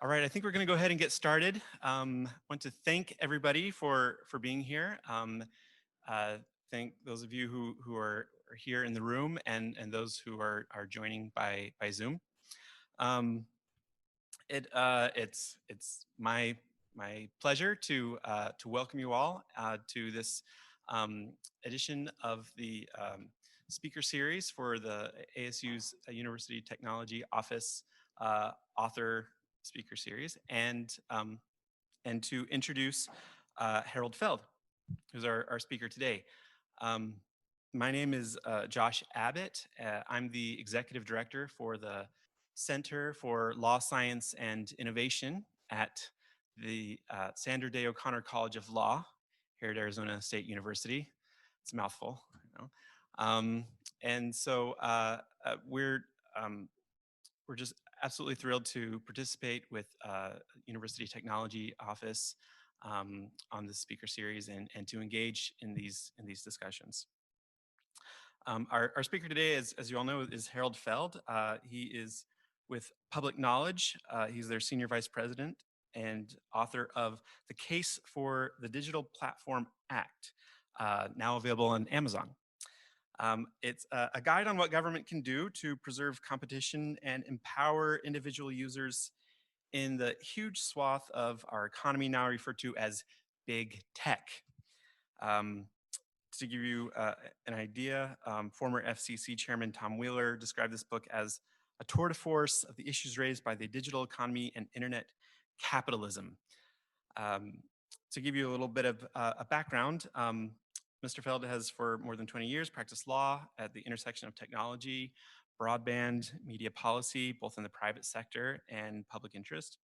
All right, I think we're going to go ahead and get started. Want to thank everybody for being here. Uh, thank those of you who are here in the room and those who are joining by Zoom. It's my pleasure to welcome you all to this edition of the speaker series for the ASU's University Technology Office author speaker series, and to introduce Harold Feld, who's our speaker today. Um, my name is Josh Abbott. I'm the executive director for the Center for Law Science and Innovation at the Sandra Day O'Connor College of Law here at Arizona State University. It's a mouthful, you know. And so we're just absolutely thrilled to participate with University Technology Office on this speaker series and to engage in these discussions. Our speaker today, as you all know, is Harold Feld. He is with Public Knowledge. He's their senior vice president and author of The Case for the Digital Platform Act, now available on Amazon. It's a guide on what government can do to preserve competition and empower individual users in the huge swath of our economy now referred to as big tech. To give you an idea, former FCC Chairman Tom Wheeler described this book as a tour de force of the issues raised by the digital economy and internet capitalism. To give you a little bit of a background, Mr. Feld has for more than 20 years practiced law at the intersection of technology, broadband, media policy, both in the private sector and public interest.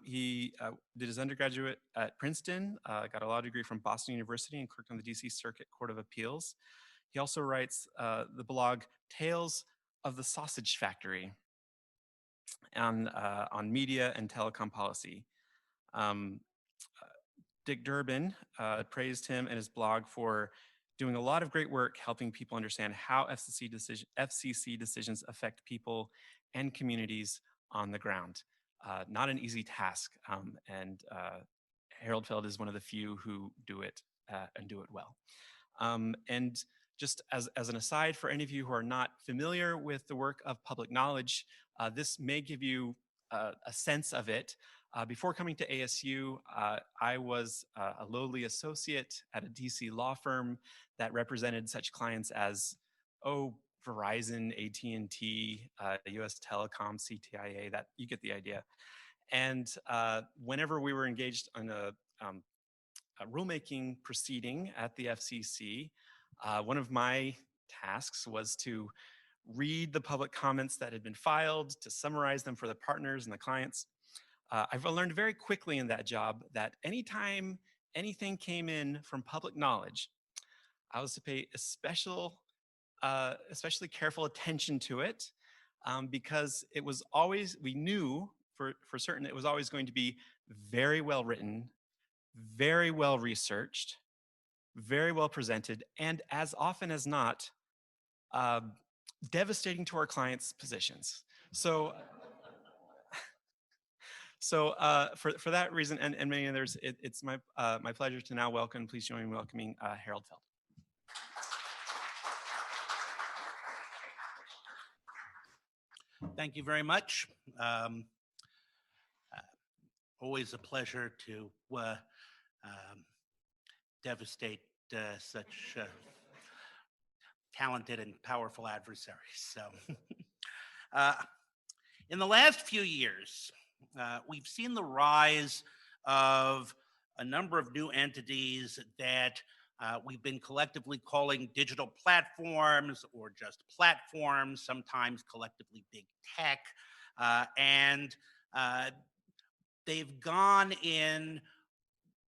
He did his undergraduate at Princeton, got a law degree from Boston University, and clerked on the DC Circuit Court of Appeals. He also writes the blog Tales of the Sausage Factory on media and telecom policy. Dick Durbin praised him and his blog for doing a lot of great work helping people understand how FCC decisions affect people and communities on the ground. Not an easy task, and Harold Feld is one of the few who do it and do it well. And just as an aside, for any of you who are not familiar with the work of Public Knowledge, this may give you a sense of it. Before coming to ASU, I was a lowly associate at a DC law firm that represented such clients as, Verizon, AT&T, US Telecom, CTIA, that you get the idea. And whenever we were engaged on a rulemaking proceeding at the FCC, one of my tasks was to read the public comments that had been filed, to summarize them for the partners and the clients. I've learned very quickly in that job that anytime anything came in from Public Knowledge, I was to pay especially careful attention to it, because it was always, we knew for certain, it was always going to be very well written, very well researched, very well presented, and as often as not, devastating to our clients' positions. So for that reason and many others, it's my pleasure to now welcome, please join me in welcoming Harold Feld. Thank you very much. Always a pleasure to devastate such talented and powerful adversaries. So, in the last few years, we've seen the rise of a number of new entities that we've been collectively calling digital platforms or just platforms, sometimes collectively big tech. And they've gone in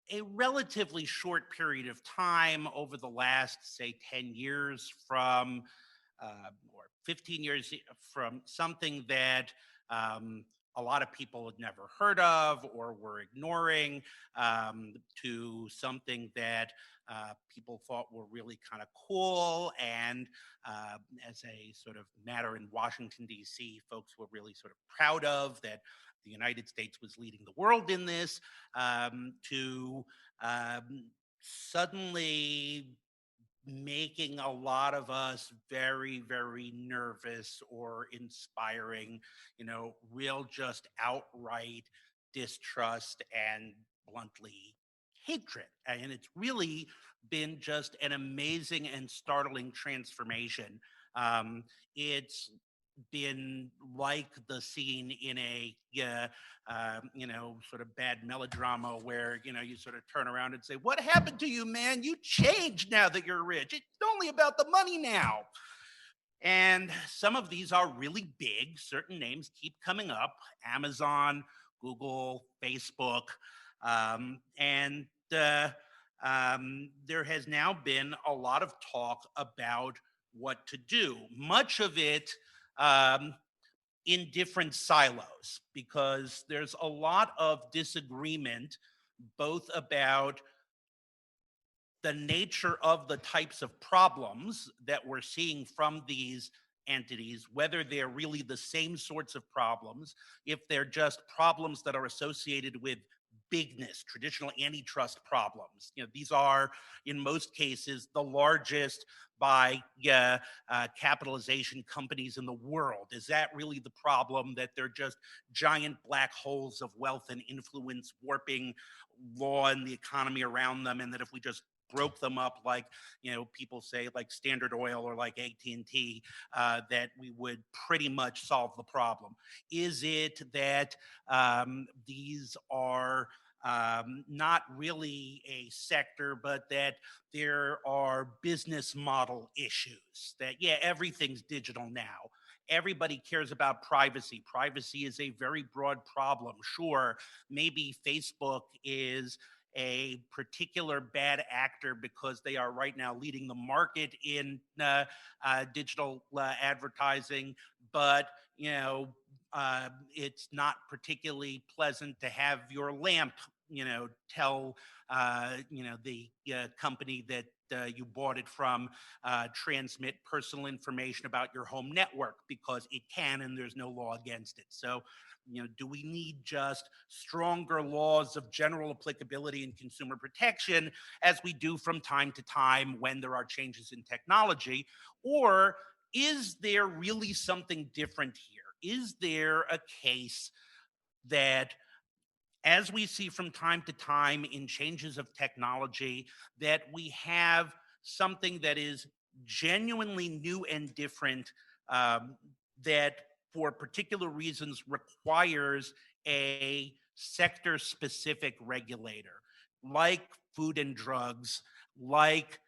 a relatively short period of time over the last, say, 10 years or 15 years from something that a lot of people had never heard of or were ignoring, to something that people thought were really kind of cool. And as a sort of matter in Washington, D.C., folks were really sort of proud of that the United States was leading the world in this, to suddenly making a lot of us very, very nervous or inspiring, real just outright distrust and bluntly hatred. And it's really been just an amazing and startling transformation. It's been like the scene in a sort of bad melodrama where you sort of turn around and say, "What happened to you, man? You changed now that you're rich. It's only about the money now." And some of these are really big. Certain names keep coming up: Amazon, Google, Facebook, and there has now been a lot of talk about what to do. Much of it um, in different silos, because there's a lot of disagreement both about the nature of the types of problems that we're seeing from these entities, whether they're really the same sorts of problems, if they're just problems that are associated with bigness, traditional antitrust problems. These are, in most cases, the largest by capitalization companies in the world. Is that really the problem, that they're just giant black holes of wealth and influence warping law and the economy around them, and that if we just broke them up like people say, like Standard Oil or like AT&T, that we would pretty much solve the problem? Is it that these are not really a sector, but that there are business model issues? That, yeah, everything's digital now. Everybody cares about privacy. Privacy is a very broad problem. Sure, maybe Facebook is a particular bad actor because they are right now leading the market in digital advertising, but it's not particularly pleasant to have your lamp, tell the company that you bought it from, transmit personal information about your home network, because it can and there's no law against it. So do we need just stronger laws of general applicability and consumer protection, as we do from time to time when there are changes in technology? Or is there really something different here? Is there a case that, as we see from time to time in changes of technology, that we have something that is genuinely new and different, um, that for particular reasons requires a sector specific regulator, like food and drugs, like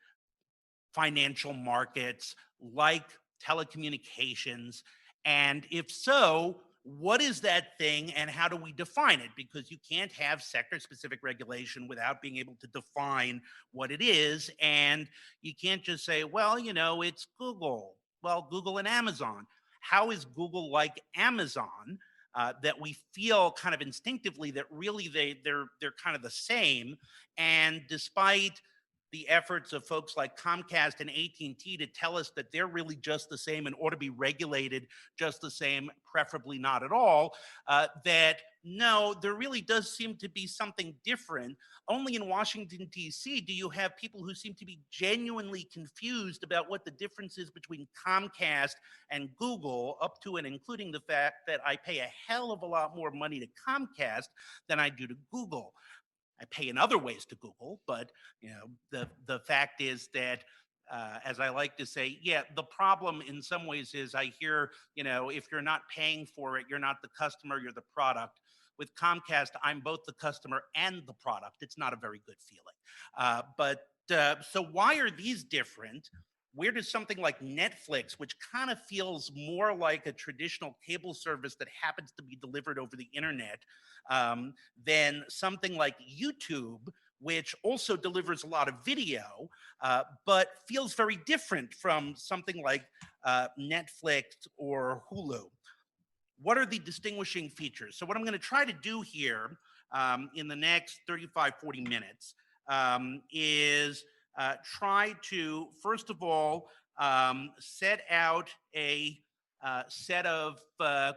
financial markets, like telecommunications? And if so, what is that thing and how do we define it? Because you can't have sector specific regulation without being able to define what it is. And you can't just say, well, it's Google. Well, Google and Amazon. How is Google like Amazon? That we feel kind of instinctively that really they're kind of the same. And despite the efforts of folks like Comcast and AT&T to tell us that they're really just the same and ought to be regulated just the same, preferably not at all, that no, there really does seem to be something different. Only in Washington, D.C., do you have people who seem to be genuinely confused about what the difference is between Comcast and Google, up to and including the fact that I pay a hell of a lot more money to Comcast than I do to Google. I pay in other ways to Google, but the fact is that, as I like to say, yeah, the problem in some ways is, I hear, if you're not paying for it, you're not the customer, you're the product. With Comcast, I'm both the customer and the product. It's not a very good feeling. But so why are these different? Where does something like Netflix, which kind of feels more like a traditional cable service that happens to be delivered over the internet, than something like YouTube, which also delivers a lot of video, but feels very different from something like Netflix or Hulu? what are the distinguishing features? So what I'm going to try to do here in the next 35, 40 minutes is try to, first of all, set out a set of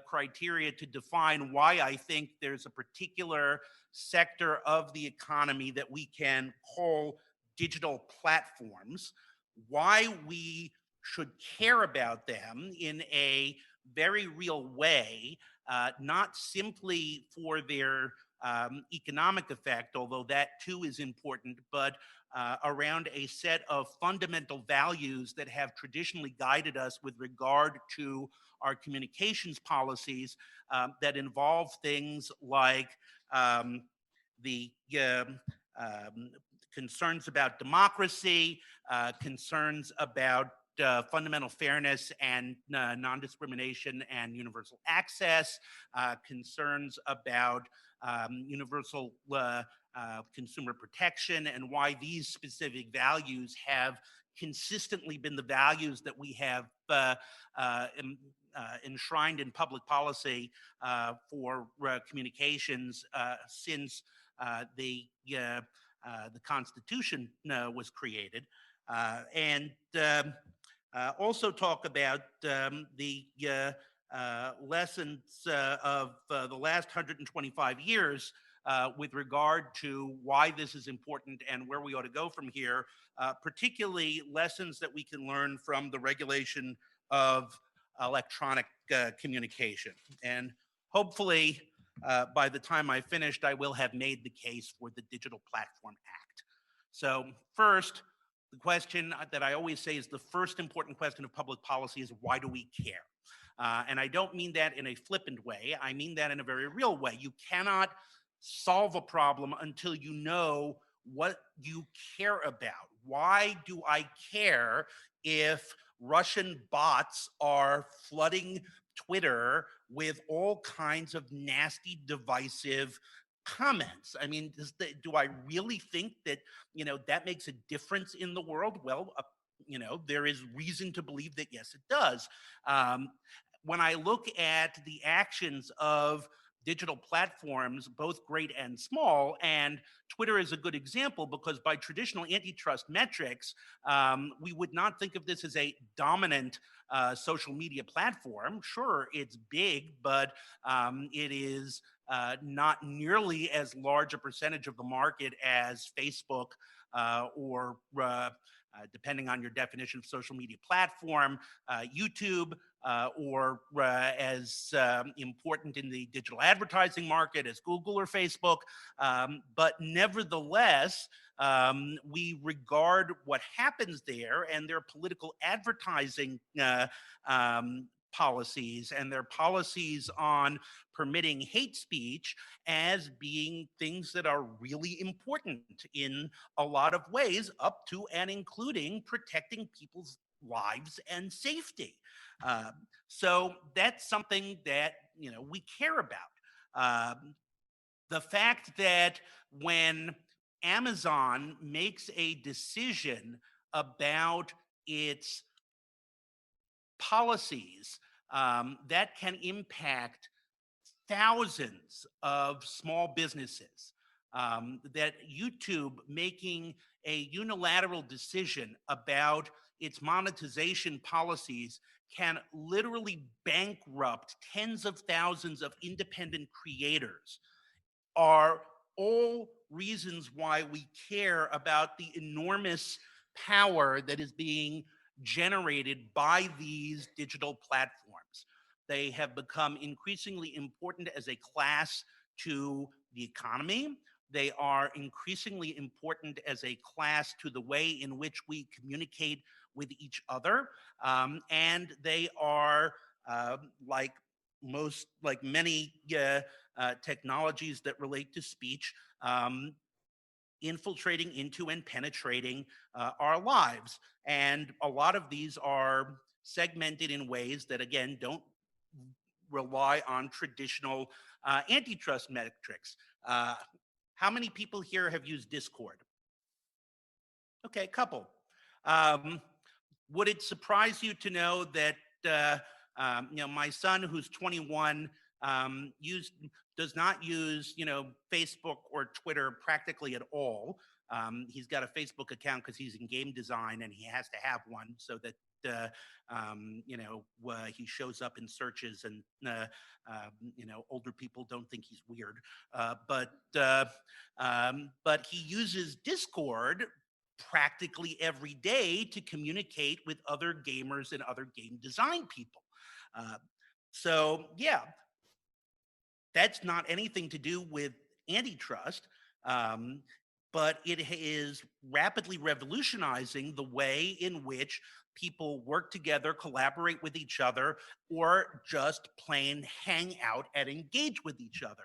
criteria to define why I think there's a particular sector of the economy that we can call digital platforms, why we should care about them in a very real way, not simply for their economic effect, although that too is important, but around a set of fundamental values that have traditionally guided us with regard to our communications policies that involve things like um, the concerns about democracy, concerns about fundamental fairness and non-discrimination and universal access, concerns about universal consumer protection, and why these specific values have consistently been the values that we have enshrined in public policy for communications since the Constitution was created, and also talk about the lessons of the last 125 years with regard to why this is important and where we ought to go from here, particularly lessons that we can learn from the regulation of electronic communication. And hopefully, by the time I finished, I will have made the case for the Digital Platform Act. So first, the question that I always say is the first important question of public policy is, why do we care? And I don't mean that in a flippant way. I mean that in a very real way. You cannot solve a problem until you know what you care about. Why do I care if Russian bots are flooding Twitter with all kinds of nasty, divisive comments? I mean, do I really think that, that makes a difference in the world? Well, there is reason to believe that, yes, it does. When I look at the actions of digital platforms, both great and small, and Twitter is a good example because by traditional antitrust metrics, we would not think of this as a dominant social media platform. Sure, it's big, but it is not nearly as large a percentage of the market as Facebook or depending on your definition of social media platform, YouTube, or as important in the digital advertising market as Google or Facebook. But nevertheless, we regard what happens there and their political advertising policies and their policies on permitting hate speech as being things that are really important in a lot of ways, up to and including protecting people's lives and safety. So that's something that we care about. The fact that when Amazon makes a decision about its policies that can impact thousands of small businesses, that YouTube making a unilateral decision about its monetization policies can literally bankrupt tens of thousands of independent creators, are all reasons why we care about the enormous power that is being generated by these digital platforms. They have become increasingly important as a class to the economy. They are increasingly important as a class to the way in which we communicate with each other. And they are like many technologies that relate to speech, infiltrating into and penetrating our lives. And a lot of these are segmented in ways that, again, don't rely on traditional antitrust metrics. How many people here have used Discord? Okay, a couple. Would it surprise you to know that My son, who's 21, does not use, Facebook or Twitter practically at all. He's got a Facebook account because he's in game design and he has to have one so that he shows up in searches and older people don't think he's weird. But he uses Discord practically every day to communicate with other gamers and other game design people. Uh, so yeah, that's not anything to do with antitrust, um, but it is rapidly revolutionizing the way in which people work together, collaborate with each other, or just plain hang out and engage with each other.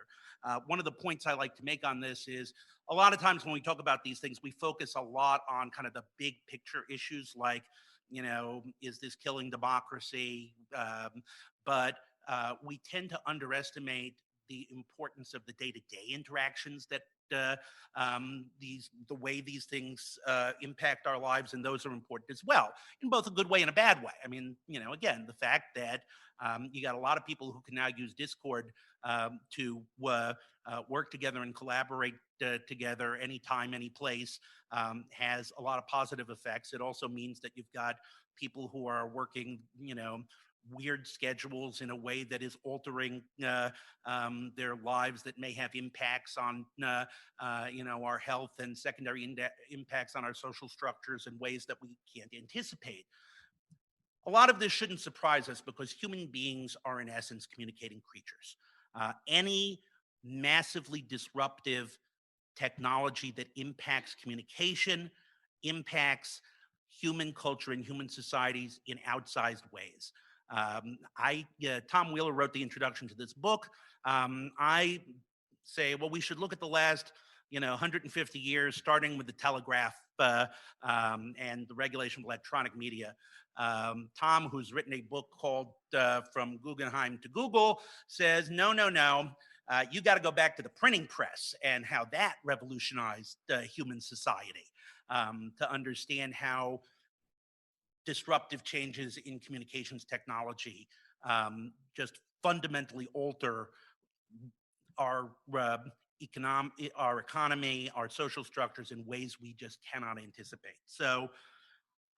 One of the points I like to make on this is a lot of times when we talk about these things, we focus a lot on kind of the big picture issues like, is this killing democracy? But we tend to underestimate the importance of the day-to-day interactions that the way these things impact our lives, and those are important as well, in both a good way and a bad way. I mean, again, the fact that you got a lot of people who can now use Discord to work together and collaborate together anytime, any place, has a lot of positive effects. It also means that you've got people who are working, weird schedules in a way that is altering their lives, that may have impacts on our health and secondary impacts on our social structures in ways that we can't anticipate. A lot of this shouldn't surprise us because human beings are in essence communicating creatures. Any massively disruptive technology that impacts communication impacts human culture and human societies in outsized ways. Tom Wheeler wrote the introduction to this book. I say, well, we should look at the last, 150 years, starting with the telegraph and the regulation of electronic media. Tom, who's written a book called From Guggenheim to Google, says, no, no, no. You got to go back to the printing press and how that revolutionized human society to understand how disruptive changes in communications technology just fundamentally alter our our economy, our social structures in ways we just cannot anticipate. So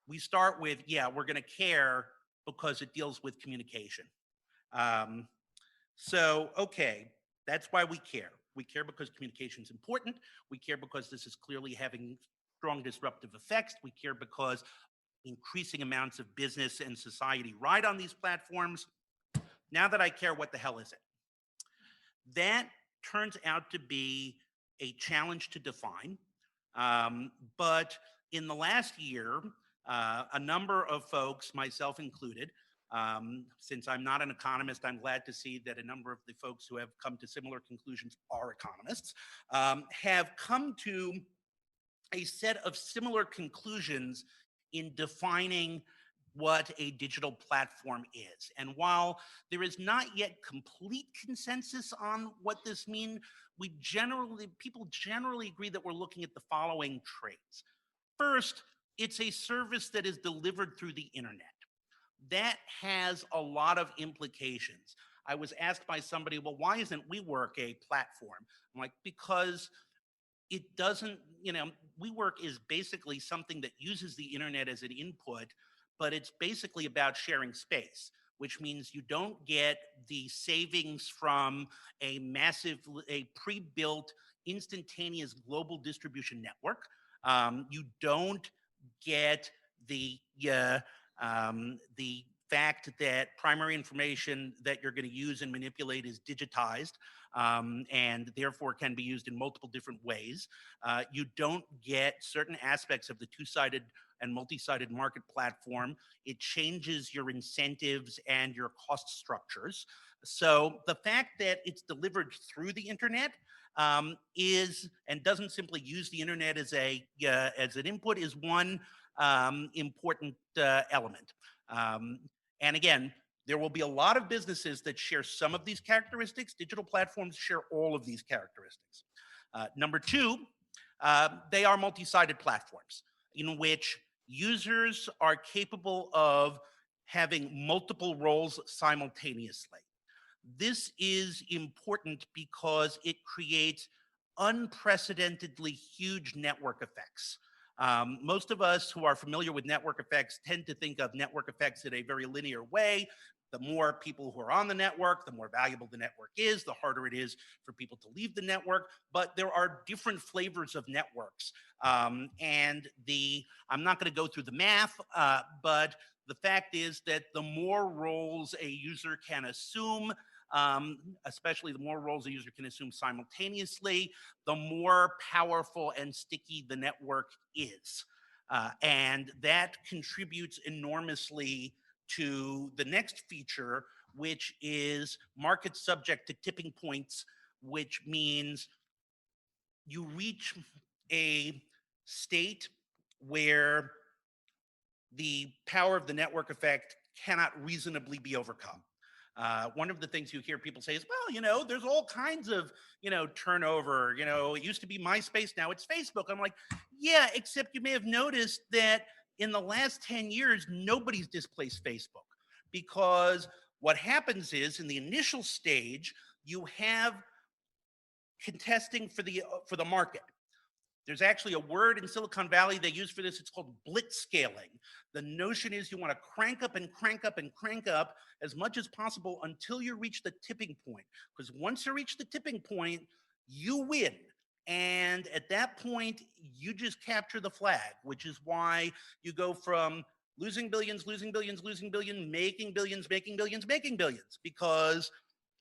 we start with, yeah, we're going to care because it deals with communication. Um, okay, that's why we care. We care because communication is important. We care because this is clearly having strong disruptive effects. We care because increasing amounts of business and society ride on these platforms. Now that I care, what the hell is it? That turns out to be a challenge to define. But in the last year, a number of folks, myself included, since I'm not an economist, I'm glad to see that a number of the folks who have come to similar conclusions are economists, have come to a set of similar conclusions in defining what a digital platform is. And while there is not yet complete consensus on what this means, people generally agree that we're looking at the following traits. First, it's a service that is delivered through the internet. That has a lot of implications. I was asked by somebody, well, why isn't WeWork a platform? I'm like, because it doesn't, WeWork is basically something that uses the internet as an input, but it's basically about sharing space, which means you don't get the savings from a pre-built, instantaneous global distribution network. You don't get the fact that primary information that you're going to use and manipulate is digitized and therefore can be used in multiple different ways. You don't get certain aspects of the two-sided and multi-sided market platform. It changes your incentives and your cost structures. So the fact that it's delivered through the internet is and doesn't simply use the internet as an input is one important element. And again, there will be a lot of businesses that share some of these characteristics. Digital platforms share all of these characteristics. Number two, they are multi-sided platforms in which users are capable of having multiple roles simultaneously. This is important because it creates unprecedentedly huge network effects. Most of us who are familiar with network effects tend to think of network effects in a very linear way. The more people who are on the network, the more valuable the network is, the harder it is for people to leave the network. But there are different flavors of networks. I'm not going to go through the math, but the fact is that the more roles a user can assume, especially the more roles a user can assume simultaneously, the more powerful and sticky the network is. And that contributes enormously to the next feature, which is markets subject to tipping points, which means you reach a state where the power of the network effect cannot reasonably be overcome. One of the things you hear people say is, well, there's all kinds of, turnover. It used to be MySpace, now it's Facebook. I'm like, yeah, except you may have noticed that in the last 10 years, nobody's displaced Facebook, because what happens is in the initial stage, you have contesting for the market. There's actually a word in Silicon Valley they use for this. It's called blitzscaling. The notion is you want to crank up and crank up and crank up as much as possible until you reach the tipping point. Because once you reach the tipping point, you win. And at that point, you just capture the flag, which is why you go from losing billions, losing billions, losing billions, making billions, making billions, making billions.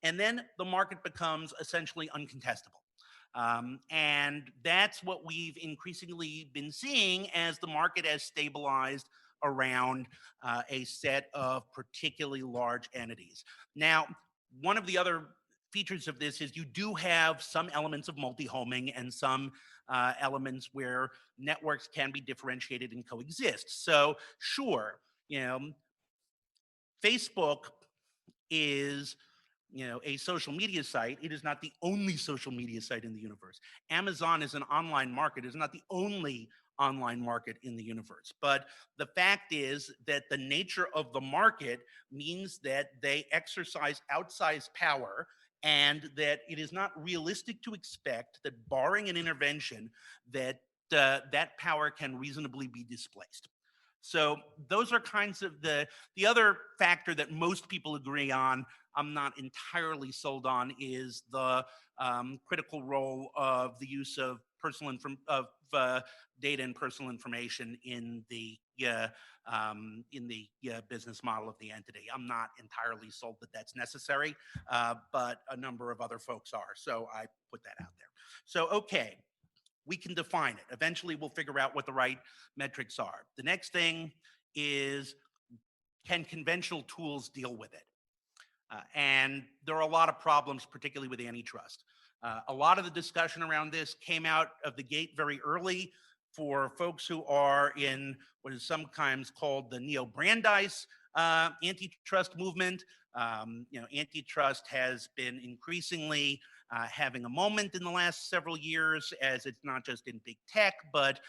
And then the market becomes essentially uncontestable. And that's what we've increasingly been seeing as the market has stabilized around a set of particularly large entities. Now, one of the other features of this is you do have some elements of multi-homing and some elements where networks can be differentiated and coexist. So sure, Facebook is a social media site. It is not the only social media site in the universe. Amazon is an online market. It is not the only online market in the universe. But the fact is that the nature of the market means that they exercise outsized power, and that it is not realistic to expect that, barring an intervention, that that power can reasonably be displaced. So those are kinds of the other factor that most people agree on. I'm not entirely sold on is the critical role of the use of data and personal information in the business model of the entity. I'm not entirely sold that that's necessary, but a number of other folks are. So I put that out there. So okay, we can define it. Eventually, we'll figure out what the right metrics are. The next thing is, can conventional tools deal with it? And there are a lot of problems, particularly with antitrust. A lot of the discussion around this came out of the gate very early for folks who are in what is sometimes called the neo-Brandeis antitrust movement. Antitrust has been increasingly having a moment in the last several years, as it's not just in big tech, but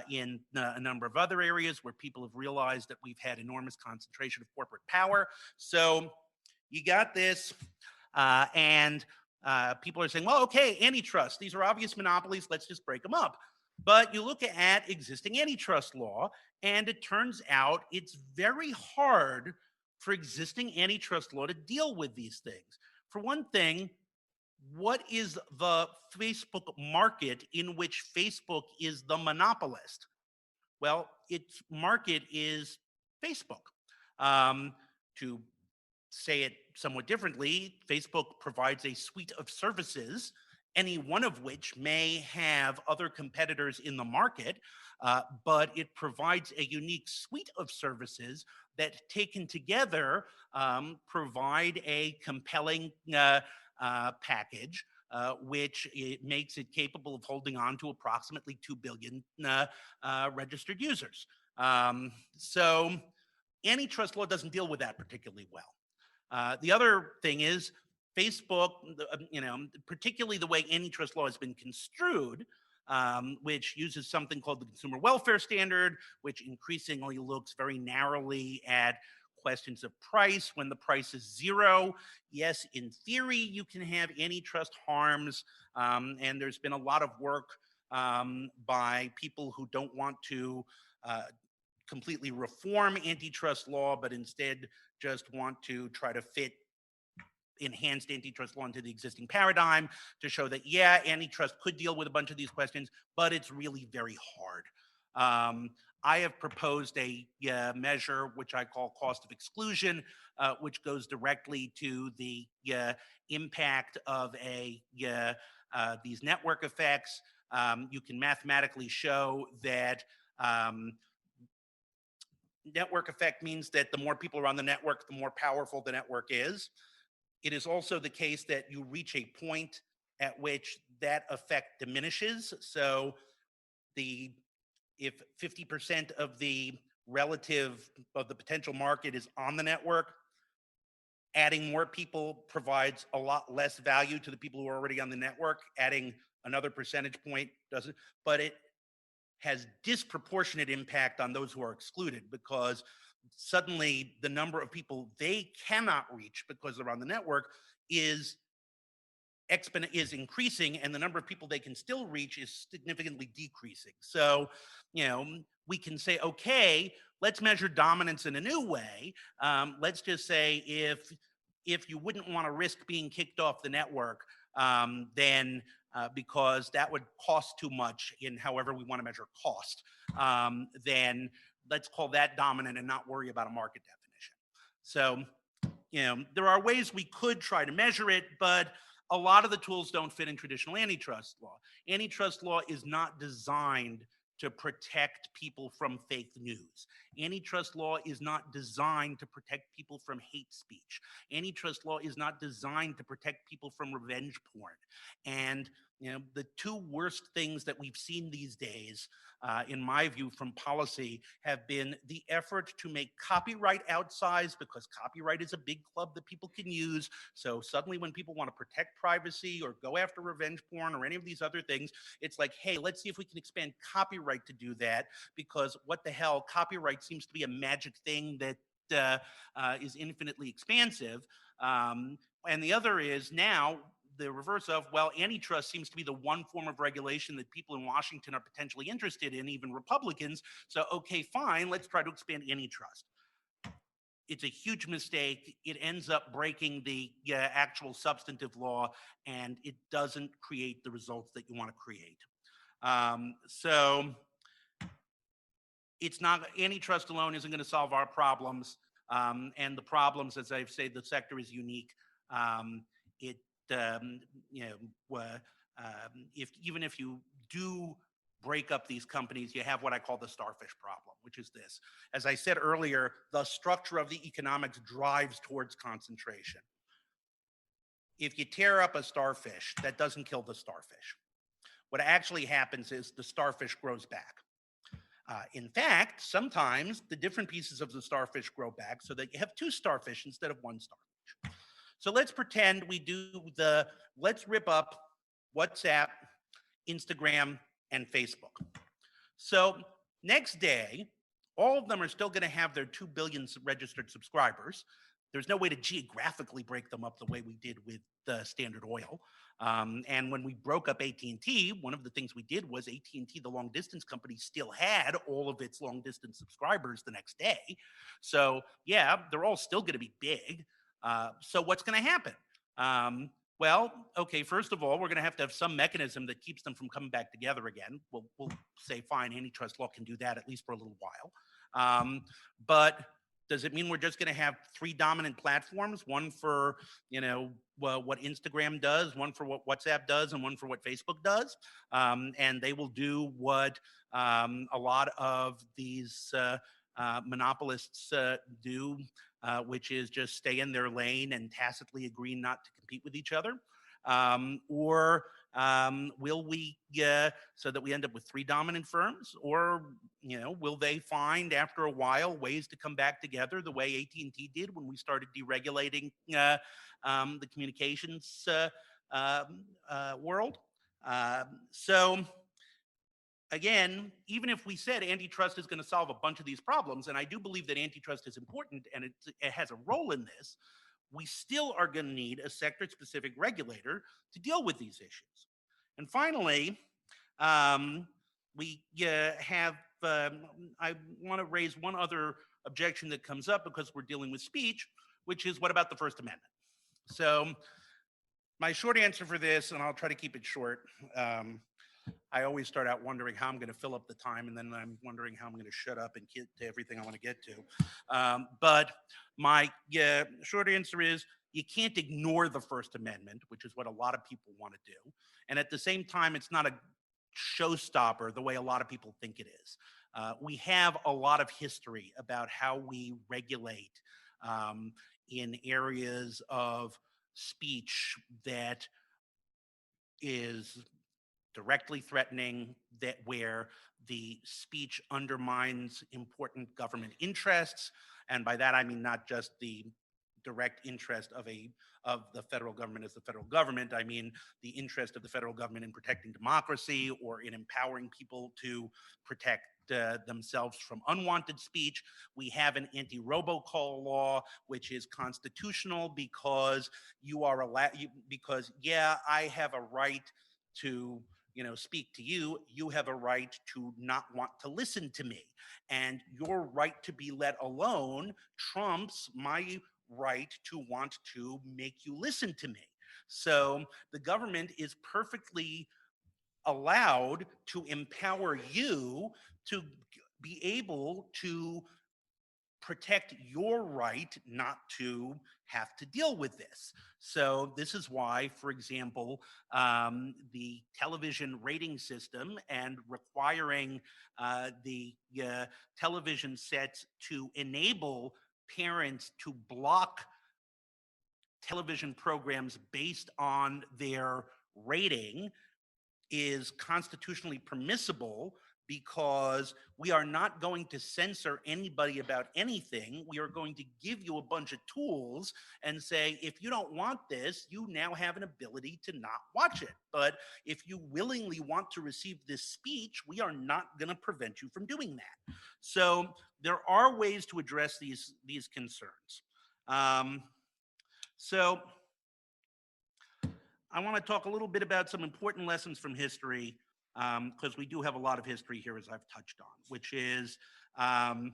in a number of other areas where people have realized that we've had enormous concentration of corporate power. So you got this, and people are saying, well, okay, antitrust, these are obvious monopolies, let's just break them up. But you look at existing antitrust law, and it turns out it's very hard for existing antitrust law to deal with these things. For one thing, what is the Facebook market in which Facebook is the monopolist? Well, its market is Facebook. To say it somewhat differently, Facebook provides a suite of services, any one of which may have other competitors in the market, but it provides a unique suite of services that, taken together, provide a compelling package, which it makes it capable of holding on to approximately 2 billion registered users. So antitrust law doesn't deal with that particularly well. The other thing is Facebook, particularly the way antitrust law has been construed, which uses something called the Consumer Welfare Standard, which increasingly looks very narrowly at questions of price when the price is zero. Yes, in theory, you can have antitrust harms, and there's been a lot of work by people who don't want to uh, completely reform antitrust law, but instead just want to try to fit enhanced antitrust law into the existing paradigm to show that, yeah, antitrust could deal with a bunch of these questions, but it's really very hard. I have proposed a measure which I call cost of exclusion, which goes directly to the impact of these network effects. You can mathematically show that network effect means that the more people are on the network, the more powerful the network is. It is also the case that you reach a point at which that effect diminishes. So the if 50% of the relative of the potential market is on the network, adding more people provides a lot less value to the people who are already on the network. Adding another percentage point doesn't, but it has disproportionate impact on those who are excluded, because suddenly the number of people they cannot reach because they're on the network is is increasing, and the number of people they can still reach is significantly decreasing. So, we can say, okay, let's measure dominance in a new way. Let's just say if you wouldn't want to risk being kicked off the network, then because that would cost too much in however we want to measure cost, then let's call that dominant and not worry about a market definition. So, there are ways we could try to measure it, but a lot of the tools don't fit in traditional antitrust law. Antitrust law is not designed to protect people from fake news. Antitrust law is not designed to protect people from hate speech. Antitrust law is not designed to protect people from revenge porn. And the two worst things that we've seen these days, in my view, from policy, have been the effort to make copyright outsized, because copyright is a big club that people can use. So suddenly when people want to protect privacy or go after revenge porn or any of these other things, it's like, hey, let's see if we can expand copyright to do that, because what the hell, copyright seems to be a magic thing that is infinitely expansive. And the other is now the reverse of, well, antitrust seems to be the one form of regulation that people in Washington are potentially interested in, even Republicans. So, okay, fine, let's try to expand antitrust. It's a huge mistake. It ends up breaking the actual substantive law, and it doesn't create the results that you want to create. So it's not, antitrust alone isn't going to solve our problems. And the problems, as I've said, the sector is unique. It you know if even if you do break up these companies, you have what I call the starfish problem, which is this: as I said earlier, the structure of the economics drives towards concentration. If you tear up a starfish, that doesn't kill the starfish. What actually happens is the starfish grows back. In fact, sometimes the different pieces of the starfish grow back so that you have two starfish instead of one starfish. So let's pretend we do let's rip up WhatsApp, Instagram, and Facebook. So next day, all of them are still going to have their 2 billion registered subscribers. There's no way to geographically break them up the way we did with Standard Oil. And when we broke up AT&T, one of the things we did was AT&T, the long distance company, still had all of its long distance subscribers the next day. So yeah, they're all still going to be big. So what's going to happen? Well, okay, first of all, we're going to have some mechanism that keeps them from coming back together again. We'll say, fine, antitrust law can do that at least for a little while. But does it mean we're just going to have 3 dominant platforms, one for, what Instagram does, one for what WhatsApp does, and one for what Facebook does? And they will do what a lot of these monopolists do, which is just stay in their lane and tacitly agree not to compete with each other? Or will we, so that we end up with 3 dominant firms? Or, will they find after a while ways to come back together the way AT&T did when we started deregulating the communications world? So again, even if we said antitrust is going to solve a bunch of these problems, and I do believe that antitrust is important and it has a role in this, we still are going to need a sector specific regulator to deal with these issues. And finally, um, we have, I want to raise one other objection that comes up because we're dealing with speech, which is what about the First Amendment? So, my short answer for this, and I'll try to keep it short. I always start out wondering how I'm going to fill up the time, and then I'm wondering how I'm going to shut up and get to everything I want to get to. But my short answer is you can't ignore the First Amendment, which is what a lot of people want to do. And at the same time, it's not a showstopper the way a lot of people think it is. We have a lot of history about how we regulate um, in areas of speech that is directly threatening, that where the speech undermines important government interests, and by that I mean not just the direct interest of the federal government as the federal government. I mean the interest of the federal government in protecting democracy or in empowering people to protect themselves from unwanted speech. We have an anti-robocall law, which is constitutional because you are allowed. Because I have a right to speak to you. You have a right to not want to listen to me, and your right to be let alone trumps my right to want to make you listen to me. So the government is perfectly allowed to empower you to be able to protect your right not to have to deal with this. So, this is why, for example, the television rating system and requiring the television sets to enable parents to block television programs based on their rating is constitutionally permissible because we are not going to censor anybody about anything. We are going to give you a bunch of tools and say, if you don't want this, you now have an ability to not watch it. But if you willingly want to receive this speech, we are not going to prevent you from doing that. So there are ways to address these concerns. Um, so I want to talk a little bit about some important lessons from history, because we do have a lot of history here, as I've touched on, which is um,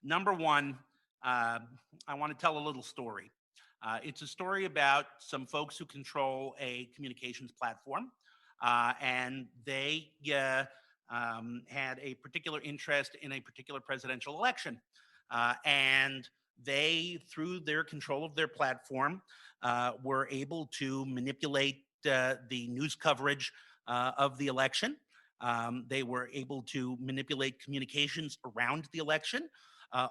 number one, uh, I want to tell a little story. It's a story about some folks who control a communications platform, and they had a particular interest in a particular presidential election. And they, through their control of their platform, were able to manipulate the news coverage of the election. They were able to manipulate communications around the election.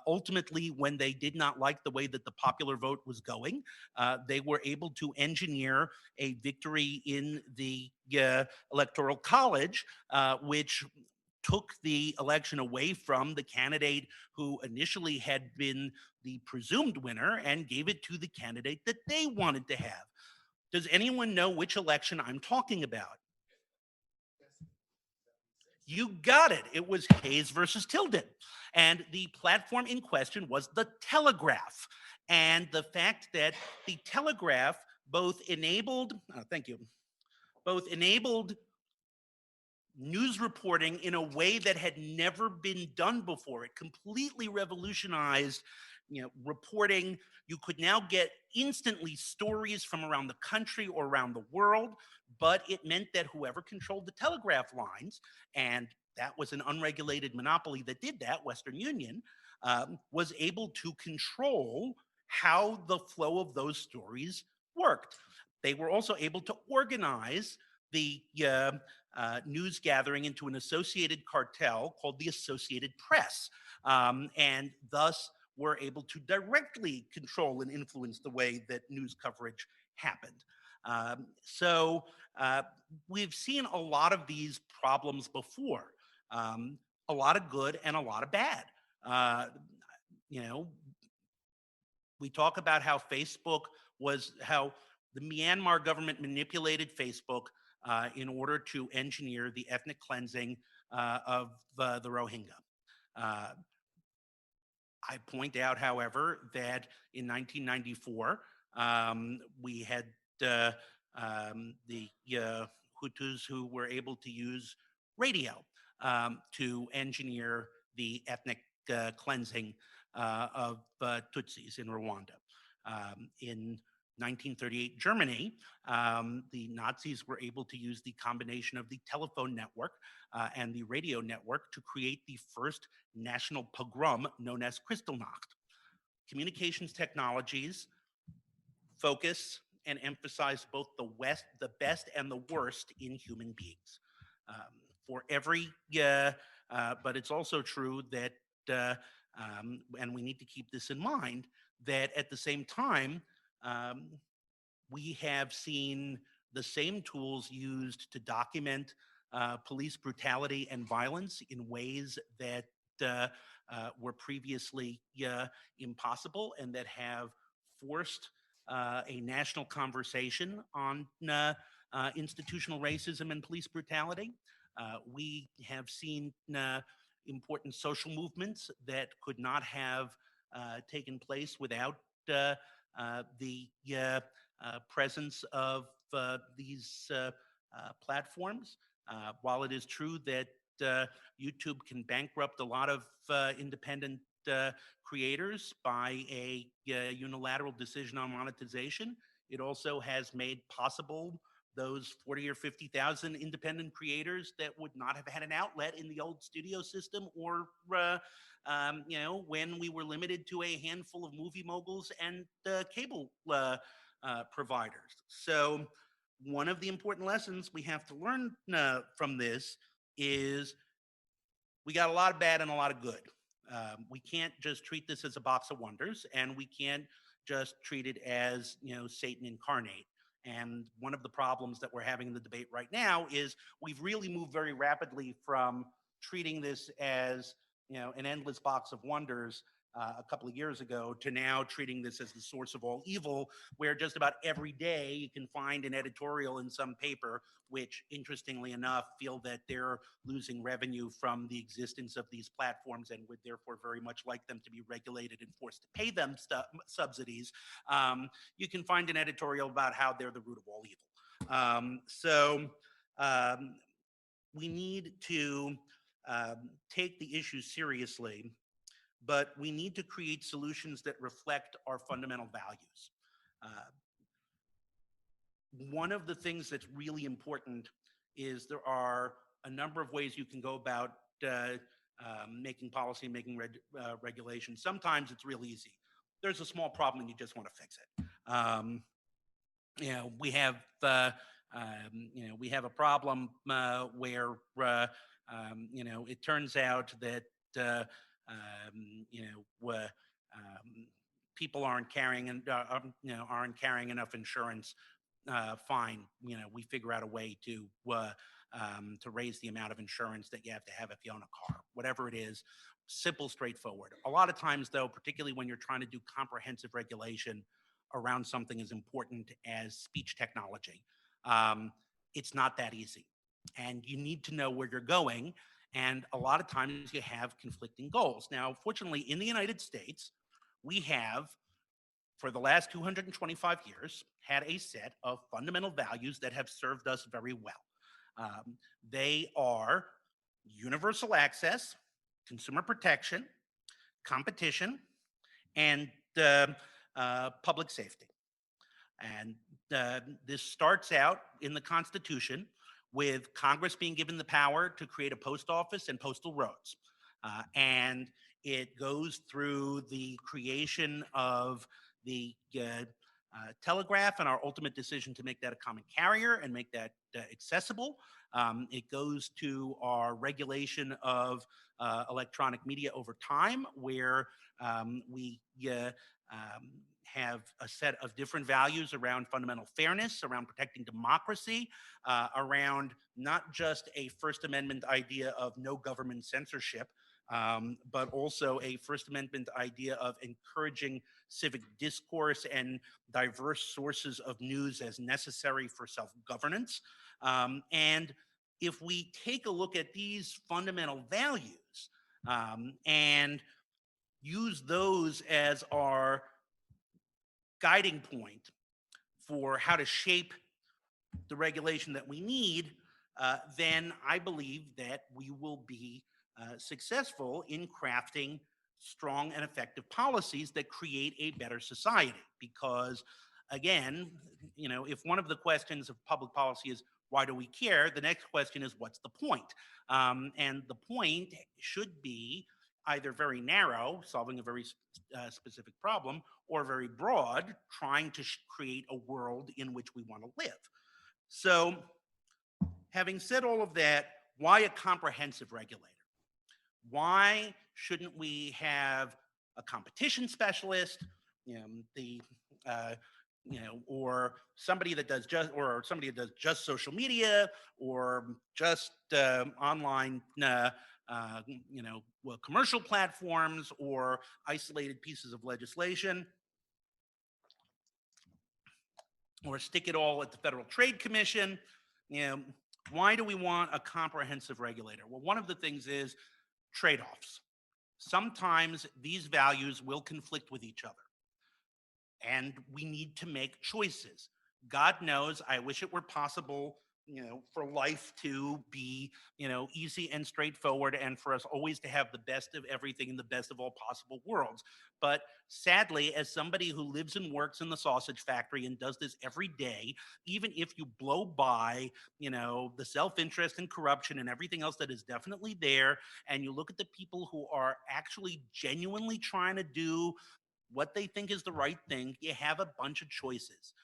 Ultimately, when they did not like the way that the popular vote was going, they were able to engineer a victory in the Electoral College, which took the election away from the candidate who initially had been the presumed winner and gave it to the candidate that they wanted to have. Does anyone know which election I'm talking about? You got it. It was Hayes versus Tilden. And the platform in question was the Telegraph. And the fact that the Telegraph both enabled, thank you, both enabled news reporting in a way that had never been done before. It completely revolutionized, reporting. You could now get instantly stories from around the country or around the world, but it meant that whoever controlled the telegraph lines, and that was an unregulated monopoly that did that, Western Union, was able to control how the flow of those stories worked. They were also able to organize the news gathering into an associated cartel called the Associated Press, and thus were able to directly control and influence the way that news coverage happened. So we've seen a lot of these problems before, a lot of good and a lot of bad. Uh, you know, we talk about how how the Myanmar government manipulated Facebook in order to engineer the ethnic cleansing of the Rohingya. Uh, I point out, however, that in 1994, we had uh, the Hutus who were able to use radio to engineer the ethnic cleansing of Tutsis in Rwanda. In 1938 Germany, the Nazis were able to use the combination of the telephone network and the radio network to create the first national pogrom known as Kristallnacht. Communications technologies focus and emphasize both the best and the worst in human beings. For every, but it's also true that, and we need to keep this in mind, that at the same time, um, we have seen the same tools used to document police brutality and violence in ways that were previously impossible and that have forced a national conversation on institutional racism and police brutality. We have seen important social movements that could not have taken place without the presence of these platforms. While it is true that YouTube can bankrupt a lot of independent creators by a unilateral decision on monetization, it also has made possible those 40 or 50,000 independent creators that would not have had an outlet in the old studio system or when we were limited to a handful of movie moguls and cable providers. So one of the important lessons we have to learn from this is we got a lot of bad and a lot of good. We can't just treat this as a box of wonders, and we can't just treat it as Satan incarnate. And one of the problems that we're having in the debate right now is we've really moved very rapidly from treating this as an endless box of wonders a couple of years ago to now treating this as the source of all evil, where just about every day you can find an editorial in some paper which, interestingly enough, feel that they're losing revenue from the existence of these platforms and would therefore very much like them to be regulated and forced to pay them subsidies. You can find an editorial about how they're the root of all evil. We need to take the issue seriously, but we need to create solutions that reflect our fundamental values. One of the things that's really important is there are a number of ways you can go about making policy, making regulation. Sometimes it's real easy. There's a small problem and you just want to fix it. We have we have a problem where it turns out that people aren't carrying and aren't carrying enough insurance. Fine, we figure out a way to raise the amount of insurance that you have to have if you own a car, whatever it is. Simple, straightforward. A lot of times, though, particularly when you're trying to do comprehensive regulation around something as important as speech technology, it's not that easy. And you need to know where you're going. And a lot of times you have conflicting goals. Now, fortunately, in the United States, we have, for the last 225 years, had a set of fundamental values that have served us very well. They are universal access, consumer protection, competition, and public safety. And this starts out in the Constitution with Congress being given the power to create a post office and postal roads. And it goes through the creation of the telegraph and our ultimate decision to make that a common carrier and make that accessible. It goes to our regulation of electronic media over time, where we have a set of different values around fundamental fairness, around protecting democracy, around not just a First Amendment idea of no government censorship, but also a First Amendment idea of encouraging civic discourse and diverse sources of news as necessary for self-governance. And if we take a look at these fundamental values and use those as our guiding point for how to shape the regulation that we need, then I believe that we will be successful in crafting strong and effective policies that create a better society. Because, again, if one of the questions of public policy is why do we care, the next question is what's the point? And the point should be either very narrow, solving a very specific problem, or very broad, trying to create a world in which we want to live. So, having said all of that, why a comprehensive regulator? Why shouldn't we have a competition specialist, you know, the or somebody that does just social media or just online well, commercial platforms or isolated pieces of legislation, or stick it all at the Federal Trade Commission? You know, why do we want a comprehensive regulator? Well, one of the things is trade-offs. Sometimes these values will conflict with each other, and we need to make choices. God knows, I wish it were possible, for life to be, easy and straightforward, and for us always to have the best of everything in the best of all possible worlds. But sadly, as somebody who lives and works in the sausage factory and does this every day, even if you blow by, the self-interest and corruption and everything else that is definitely there, and you look at the people who are actually genuinely trying to do what they think is the right thing, you have a bunch of choices.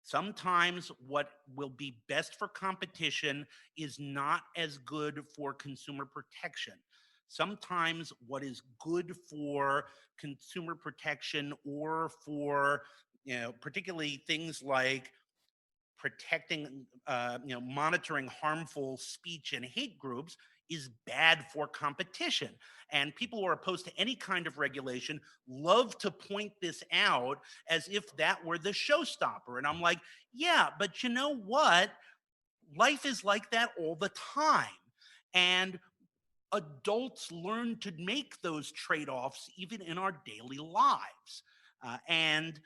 Sometimes what will be best for competition is not as good for consumer protection. Sometimes what is good for consumer protection or for, particularly things like protecting, monitoring harmful speech and hate groups is bad for competition. And people who are opposed to any kind of regulation love to point this out as if that were the showstopper. And I'm like, yeah, but you know what? Life is like that all the time. And adults learn to make those trade-offs even in our daily lives. And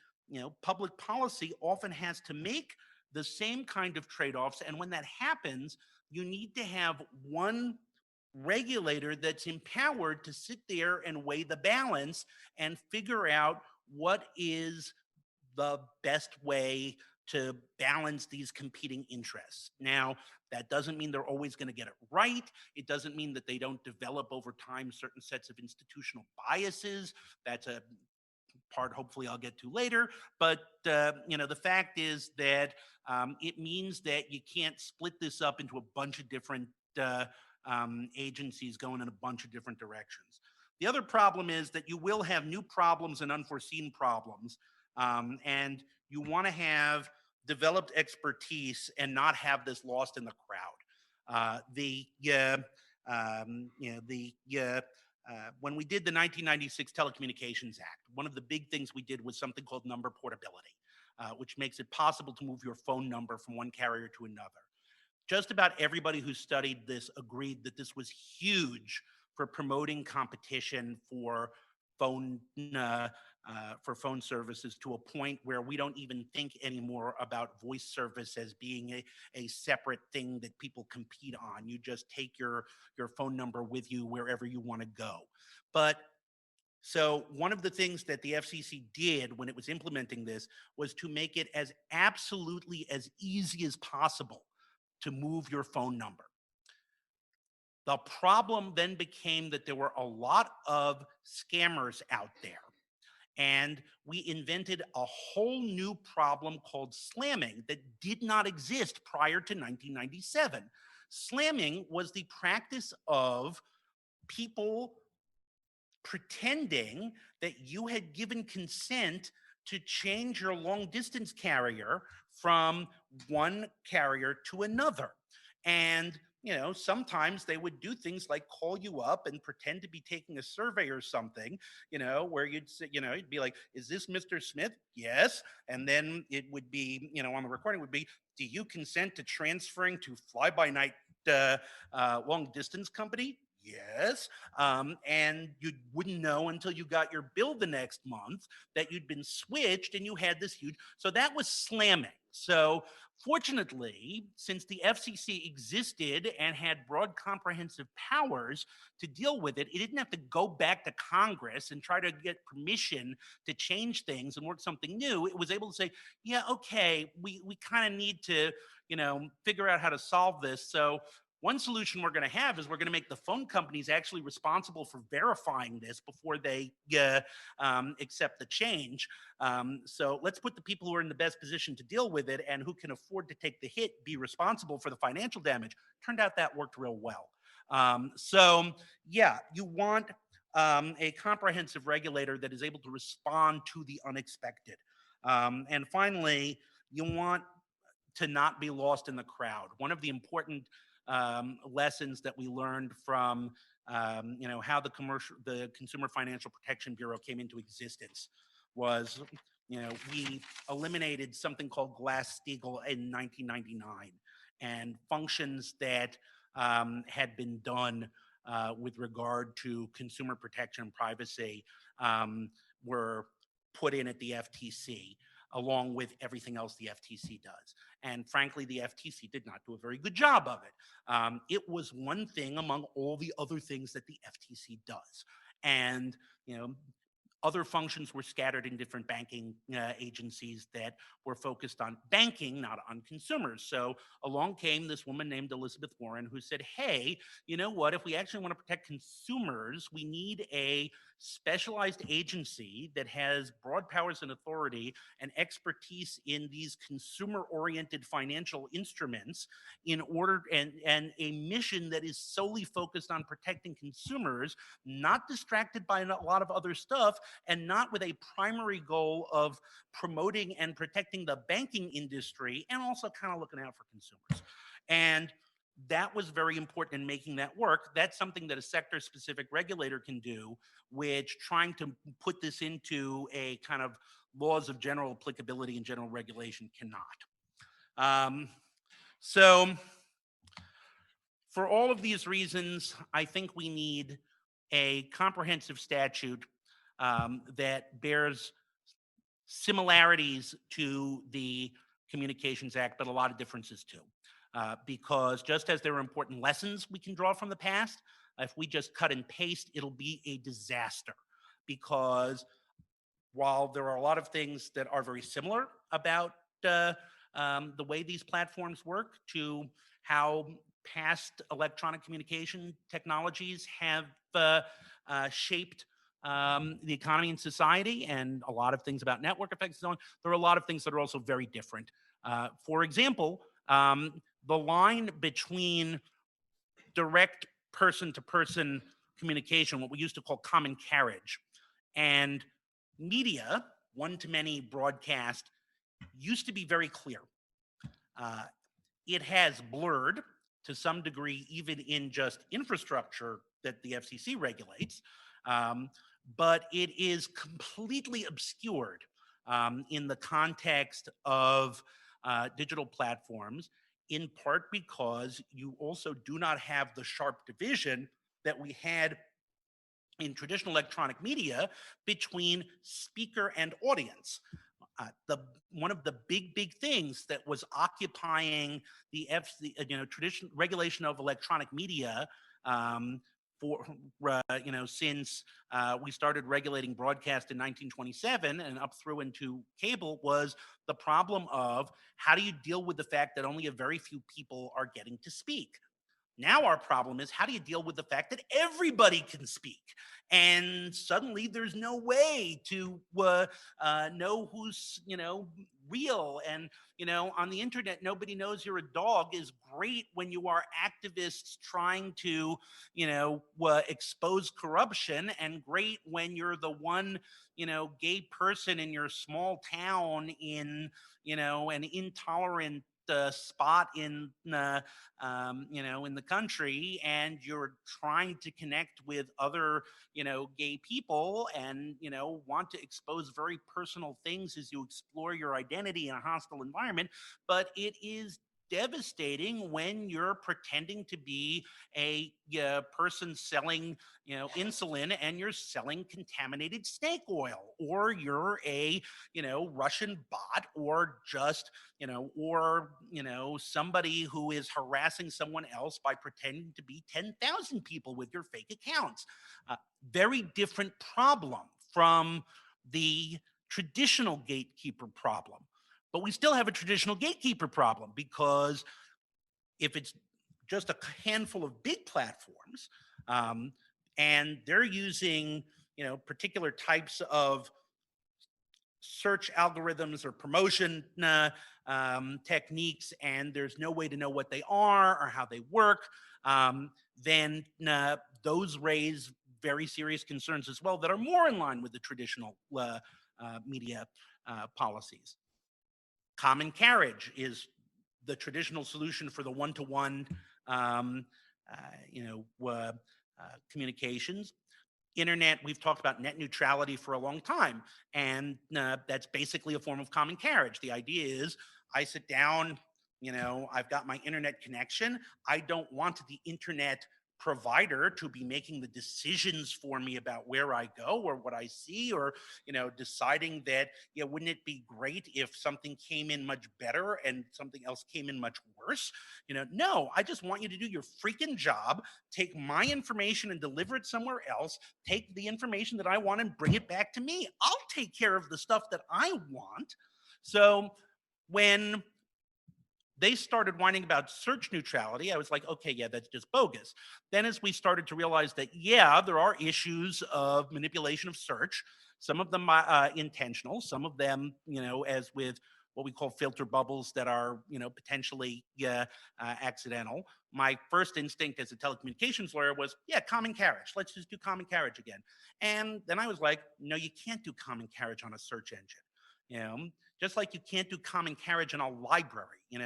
public policy often has to make the same kind of trade-offs. And when that happens, you need to have one regulator that's empowered to sit there and weigh the balance and figure out what is the best way to balance these competing interests. Now, that doesn't mean they're always going to get it right. It doesn't mean that they don't develop over time certain sets of institutional biases. That's a part hopefully I'll get to later. But the fact is that it means that you can't split this up into a bunch of different agencies going in a bunch of different directions. The other problem is that you will have new problems and unforeseen problems, and you want to have developed expertise and not have this lost in the crowd. When we did the 1996 Telecommunications Act, one of the big things we did was something called number portability, which makes it possible to move your phone number from one carrier to another. Just about everybody who studied this agreed that this was huge for promoting competition phone uh, for phone services, to a point where we don't even think anymore about voice service as being a separate thing that people compete on. You just take your phone number with you wherever you want to go. But so one of the things that the FCC did when it was implementing this was to make it as absolutely as easy as possible to move your phone number. The problem then became that there were a lot of scammers out there. And we invented a whole new problem called slamming that did not exist prior to 1997. Slamming was the practice of people pretending that you had given consent to change your long distance carrier from one carrier to another. And sometimes they would do things like call you up and pretend to be taking a survey or something, where you'd say, you'd be like, is this Mr. Smith? Yes. And then it would be, on the recording would be, do you consent to transferring to fly by night uh, long distance company? Yes. And you wouldn't know until you got your bill the next month that you'd been switched and you had this huge. So that was slamming. So fortunately, since the FCC existed and had broad comprehensive powers to deal with it, it didn't have to go back to Congress and try to get permission to change things and work something new. It was able to say, yeah, okay, we kind of need to, figure out how to solve this. So one solution we're going to have is we're going to make the phone companies actually responsible for verifying this before they accept the change. So let's put the people who are in the best position to deal with it and who can afford to take the hit be responsible for the financial damage. Turned out that worked real well. So yeah, you want a comprehensive regulator that is able to respond to the unexpected. And finally, you want to not be lost in the crowd. One of the important lessons that we learned from how the Consumer Financial Protection Bureau came into existence was we eliminated something called Glass-Steagall in 1999, and functions that had been done with regard to consumer protection and privacy were put in at the FTC along with everything else the FTC does. And frankly, the FTC did not do a very good job of it. It was one thing among all the other things that the FTC does. And, other functions were scattered in different banking agencies that were focused on banking, not on consumers. So along came this woman named Elizabeth Warren who said, hey, you know what? If we actually want to protect consumers, we need a specialized agency that has broad powers and authority and expertise in these consumer oriented financial instruments in order and a mission that is solely focused on protecting consumers, not distracted by a lot of other stuff, and not with a primary goal of promoting and protecting the banking industry and also kind of looking out for consumers. And that was very important in making that work. That's something that a sector specific regulator can do, which trying to put this into a kind of laws of general applicability and general regulation cannot. So, for all of these reasons, I think we need a comprehensive statute that bears similarities to the Communications Act, but a lot of differences too. Because just as there are important lessons we can draw from the past, if we just cut and paste, it'll be a disaster. Because while there are a lot of things that are very similar about the way these platforms work to how past electronic communication technologies have shaped the economy and society, and a lot of things about network effects and so on, there are a lot of things that are also very different. For example, the line between direct person to person communication, what we used to call common carriage, and media, one to many broadcast, used to be very clear. Uh, it has blurred to some degree, even in just infrastructure that the FCC regulates, but it is completely obscured in the context of digital platforms, in part because you also do not have the sharp division that we had in traditional electronic media between speaker and audience. The one of the big things that was occupying the traditional regulation of electronic media for since we started regulating broadcast in 1927 and up through into cable was the problem of how do you deal with the fact that only a very few people are getting to speak. Now our problem is how do you deal with the fact that everybody can speak? And suddenly there's no way to know who's, real. And, on the internet, nobody knows you're a dog is great when you are activists trying to, expose corruption, and great when you're the one, gay person in your small town in, an intolerant spot in in the country, and you're trying to connect with other gay people, and want to expose very personal things as you explore your identity in a hostile environment. But it is devastating when you're pretending to be a person selling, insulin, and you're selling contaminated snake oil, or you're a, Russian bot, or just, somebody who is harassing someone else by pretending to be 10,000 people with your fake accounts. Uh, Very different problem from the traditional gatekeeper problem. But we still have a traditional gatekeeper problem, because if it's just a handful of big platforms, um, and they're using, particular types of search algorithms or promotion techniques, and there's no way to know what they are or how they work, then those raise very serious concerns as well that are more in line with the traditional media policies. Common carriage is the traditional solution for the one-to-one, um, uh, you know, uh, communications. Internet, we've talked about net neutrality for a long time, and that's basically a form of common carriage. The idea is, I sit down, I've got my internet connection. I don't want the internet provider to be making the decisions for me about where I go or what I see, or deciding that, wouldn't it be great if something came in much better and something else came in much worse. No, I just want you to do your freaking job, take my information and deliver it somewhere else, take the information that I want and bring it back to me. I'll take care of the stuff that I want. So when they started whining about search neutrality, I was like, okay, yeah, that's just bogus. Then, as we started to realize that, yeah, there are issues of manipulation of search, some of them intentional, some of them, as with what we call filter bubbles that are, potentially accidental. My first instinct as a telecommunications lawyer was, yeah, common carriage. Let's just do common carriage again. And then I was like, no, you can't do common carriage on a search engine. You know, just like you can't do common carriage in a library. You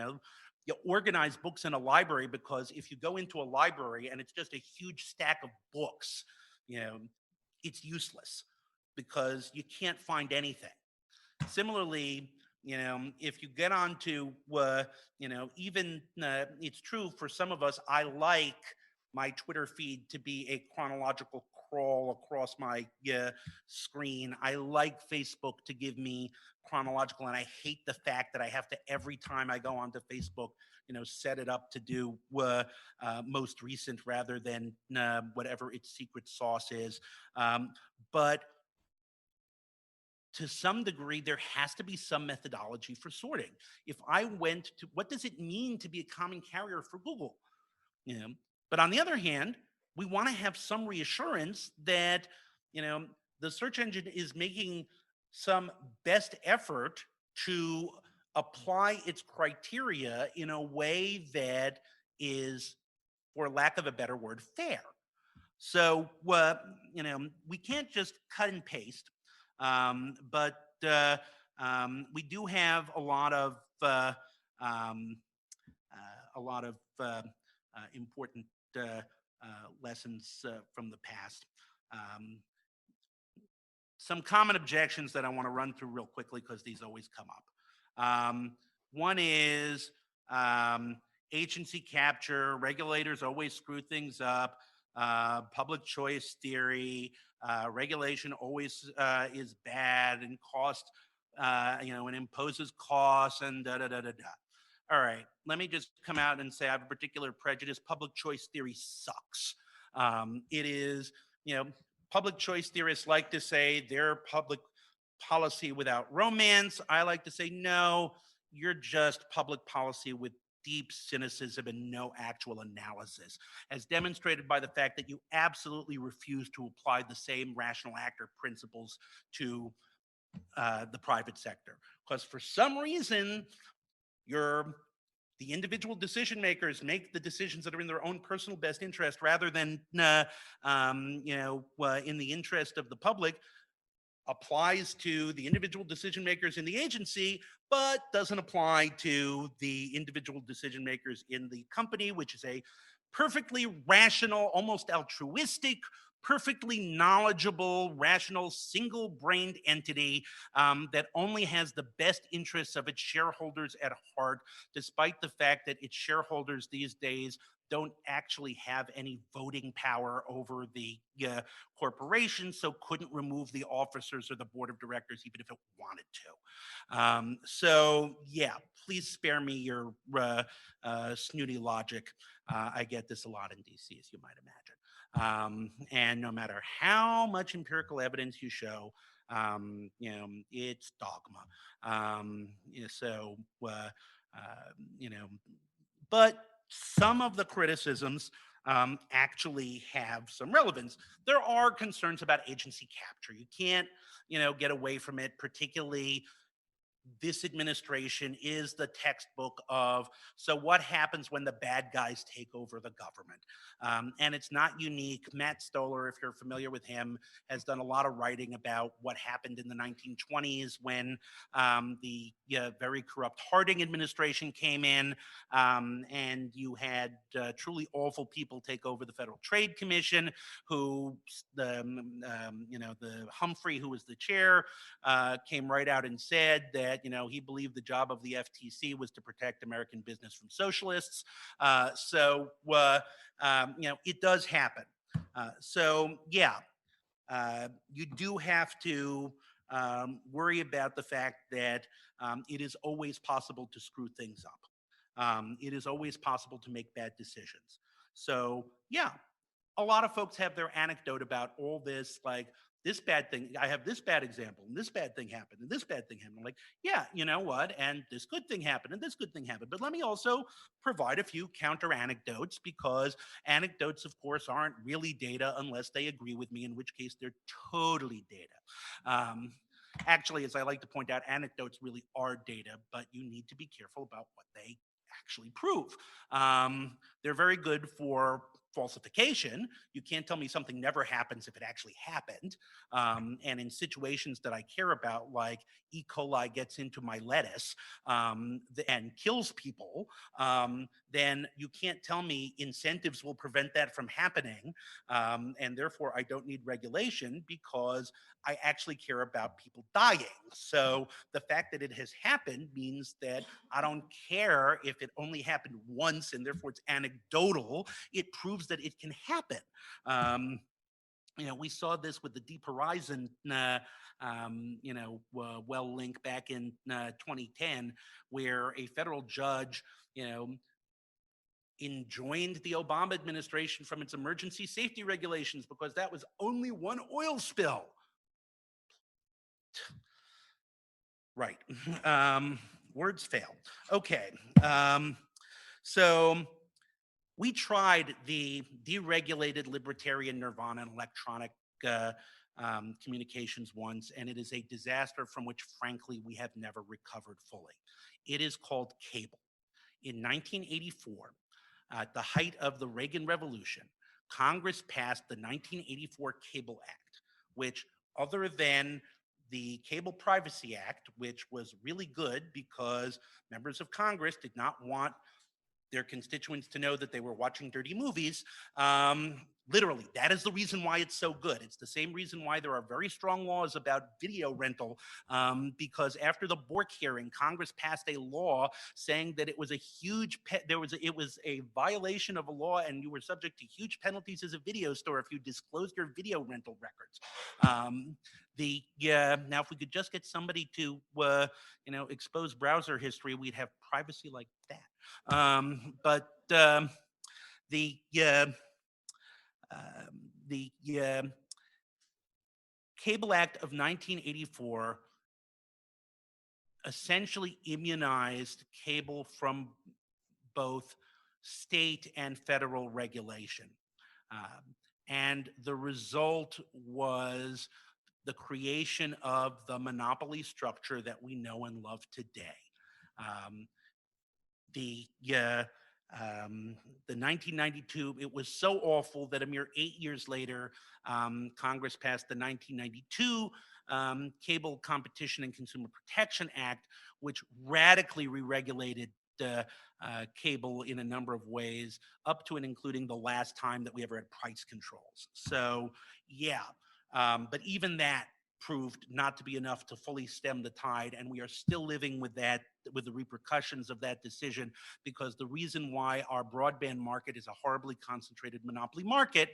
organize books in a library, because if you go into a library and it's just a huge stack of books, you know, it's useless because you can't find anything. Similarly, if you get onto, even it's true for some of us, I like my Twitter feed to be a chronological crawl across my screen. I like Facebook to give me chronological, and I hate the fact that I have to, every time I go onto Facebook, set it up to do most recent rather than whatever its secret sauce is. But to some degree, there has to be some methodology for sorting. If I went to, what does it mean to be a common carrier for Google? You know, but on the other hand, we want to have some reassurance that, you know, the search engine is making some best effort to apply its criteria in a way that is, for lack of a better word, fair. So, we can't just cut and paste, but we do have a lot of um, important lessons from the past. Um, some common objections that I want to run through real quickly, because these always come up. One is agency capture. Regulators always screw things up. Public choice theory. Regulation always is bad and cost, and imposes costs and da da da da da. All right, let me just come out and say I have a particular prejudice. Public choice theory sucks. It is, public choice theorists like to say they're public policy without romance. I like to say, no, you're just public policy with deep cynicism and no actual analysis, as demonstrated by the fact that you absolutely refuse to apply the same rational actor principles to the private sector. Because for some reason, you're the individual decision makers make the decisions that are in their own personal best interest rather than in the interest of the public, applies to the individual decision makers in the agency, but doesn't apply to the individual decision makers in the company, which is a perfectly rational, almost altruistic perfectly knowledgeable, rational, single brained entity that only has the best interests of its shareholders at heart, despite the fact that its shareholders these days don't actually have any voting power over the corporation, so couldn't remove the officers or the board of directors even if it wanted to. Yeah, please spare me your snooty logic. I get this a lot in DC, as you might imagine. And no matter how much empirical evidence you show, it's dogma. So, you know, but some of the criticisms actually have some relevance. There are concerns about agency capture. You can't, get away from it, particularly this administration is the textbook of so what happens when the bad guys take over the government. And it's not unique. Matt Stoller, if you're familiar with him, has done a lot of writing about what happened in the 1920s when the very corrupt Harding administration came in, and you had truly awful people take over the Federal Trade Commission, who the Humphrey, who was the chair, came right out and said that he believed the job of the FTC was to protect American business from socialists. It does happen. You do have to worry about the fact that it is always possible to screw things up. It is always possible to make bad decisions. So yeah, a lot of folks have their anecdote about all this, like this bad thing. I have this bad example, and this bad thing happened, and this bad thing happened. I'm like, yeah, you know what? And this good thing happened, and this good thing happened. But let me also provide a few counter anecdotes, because anecdotes, of course, aren't really data unless they agree with me, in which case they're totally data. Um, Actually, as I like to point out, anecdotes really are data, but you need to be careful about what they actually prove. They're very good for falsification. You can't tell me something never happens if it actually happened. And in situations that I care about, like E. coli gets into my lettuce and kills people, then you can't tell me incentives will prevent that from happening. And therefore, I don't need regulation because I actually care about people dying. So the fact that it has happened means that I don't care if it only happened once and therefore it's anecdotal. It proves that it can happen. We saw this with the Deep Horizon, well link back in 2010, where a federal judge, enjoined the Obama administration from its emergency safety regulations because that was only one oil spill. Right. Words fail. Okay. So we tried the deregulated libertarian nirvana and electronic uh, communications once, and it is a disaster from which, frankly, we have never recovered fully. It is called cable. In 1984, at the height of the Reagan Revolution, Congress passed the 1984 Cable Act, which, other than the Cable Privacy Act, which was really good because members of Congress did not want their constituents to know that they were watching dirty movies. Literally, that is the reason why it's so good. It's the same reason why there are very strong laws about video rental, because after the Bork hearing, Congress passed a law saying that it was a huge it was a violation of a law, and you were subject to huge penalties as a video store if you disclosed your video rental records. Now, if we could just get somebody to expose browser history, we'd have privacy like that. But the the Cable Act of 1984 essentially immunized cable from both state and federal regulation. And the result was the creation of the monopoly structure that we know and love today. Um, the the 1992, it was so awful that a mere 8 years later, Congress passed the 1992 Cable Competition and Consumer Protection Act, which radically re-regulated cable in a number of ways, up to and including the last time that we ever had price controls. So, yeah, but even that proved not to be enough to fully stem the tide, and we are still living with that, with the repercussions of that decision, because the reason why our broadband market is a horribly concentrated monopoly market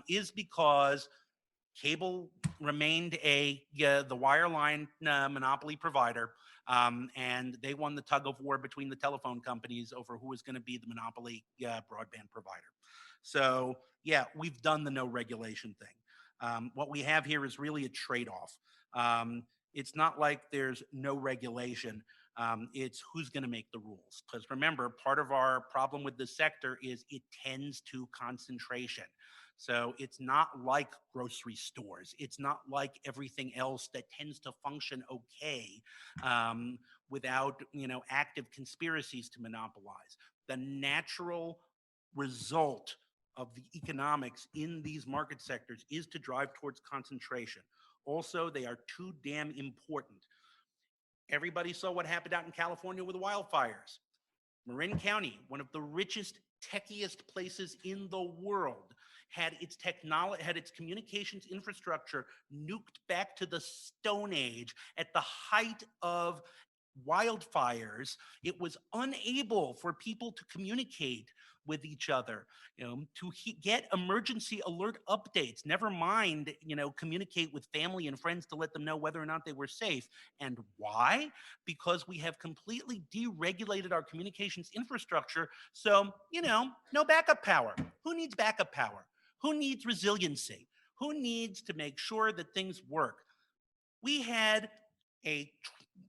is because cable remained the wireline monopoly provider, and they won the tug of war between the telephone companies over who was going to be the monopoly broadband provider. So yeah, we've done the no regulation thing. What we have here is really a trade-off. It's not like there's no regulation. It's who's going to make the rules. Because remember, part of our problem with this sector is it tends to concentration. So it's not like grocery stores. It's not like everything else that tends to function okay without, active conspiracies to monopolize. The natural result of the economics in these market sectors is to drive towards concentration. Also, they are too damn important. Everybody saw what happened out in California with the wildfires. Marin County, one of the richest, techiest places in the world, had its technology, had its communications infrastructure nuked back to the Stone Age at the height of wildfires. It was unable for people to communicate with each other, to get emergency alert updates, never mind, communicate with family and friends to let them know whether or not they were safe. And why? Because we have completely deregulated our communications infrastructure. So, no backup power. Who needs backup power? Who needs resiliency? Who needs to make sure that things work? We had a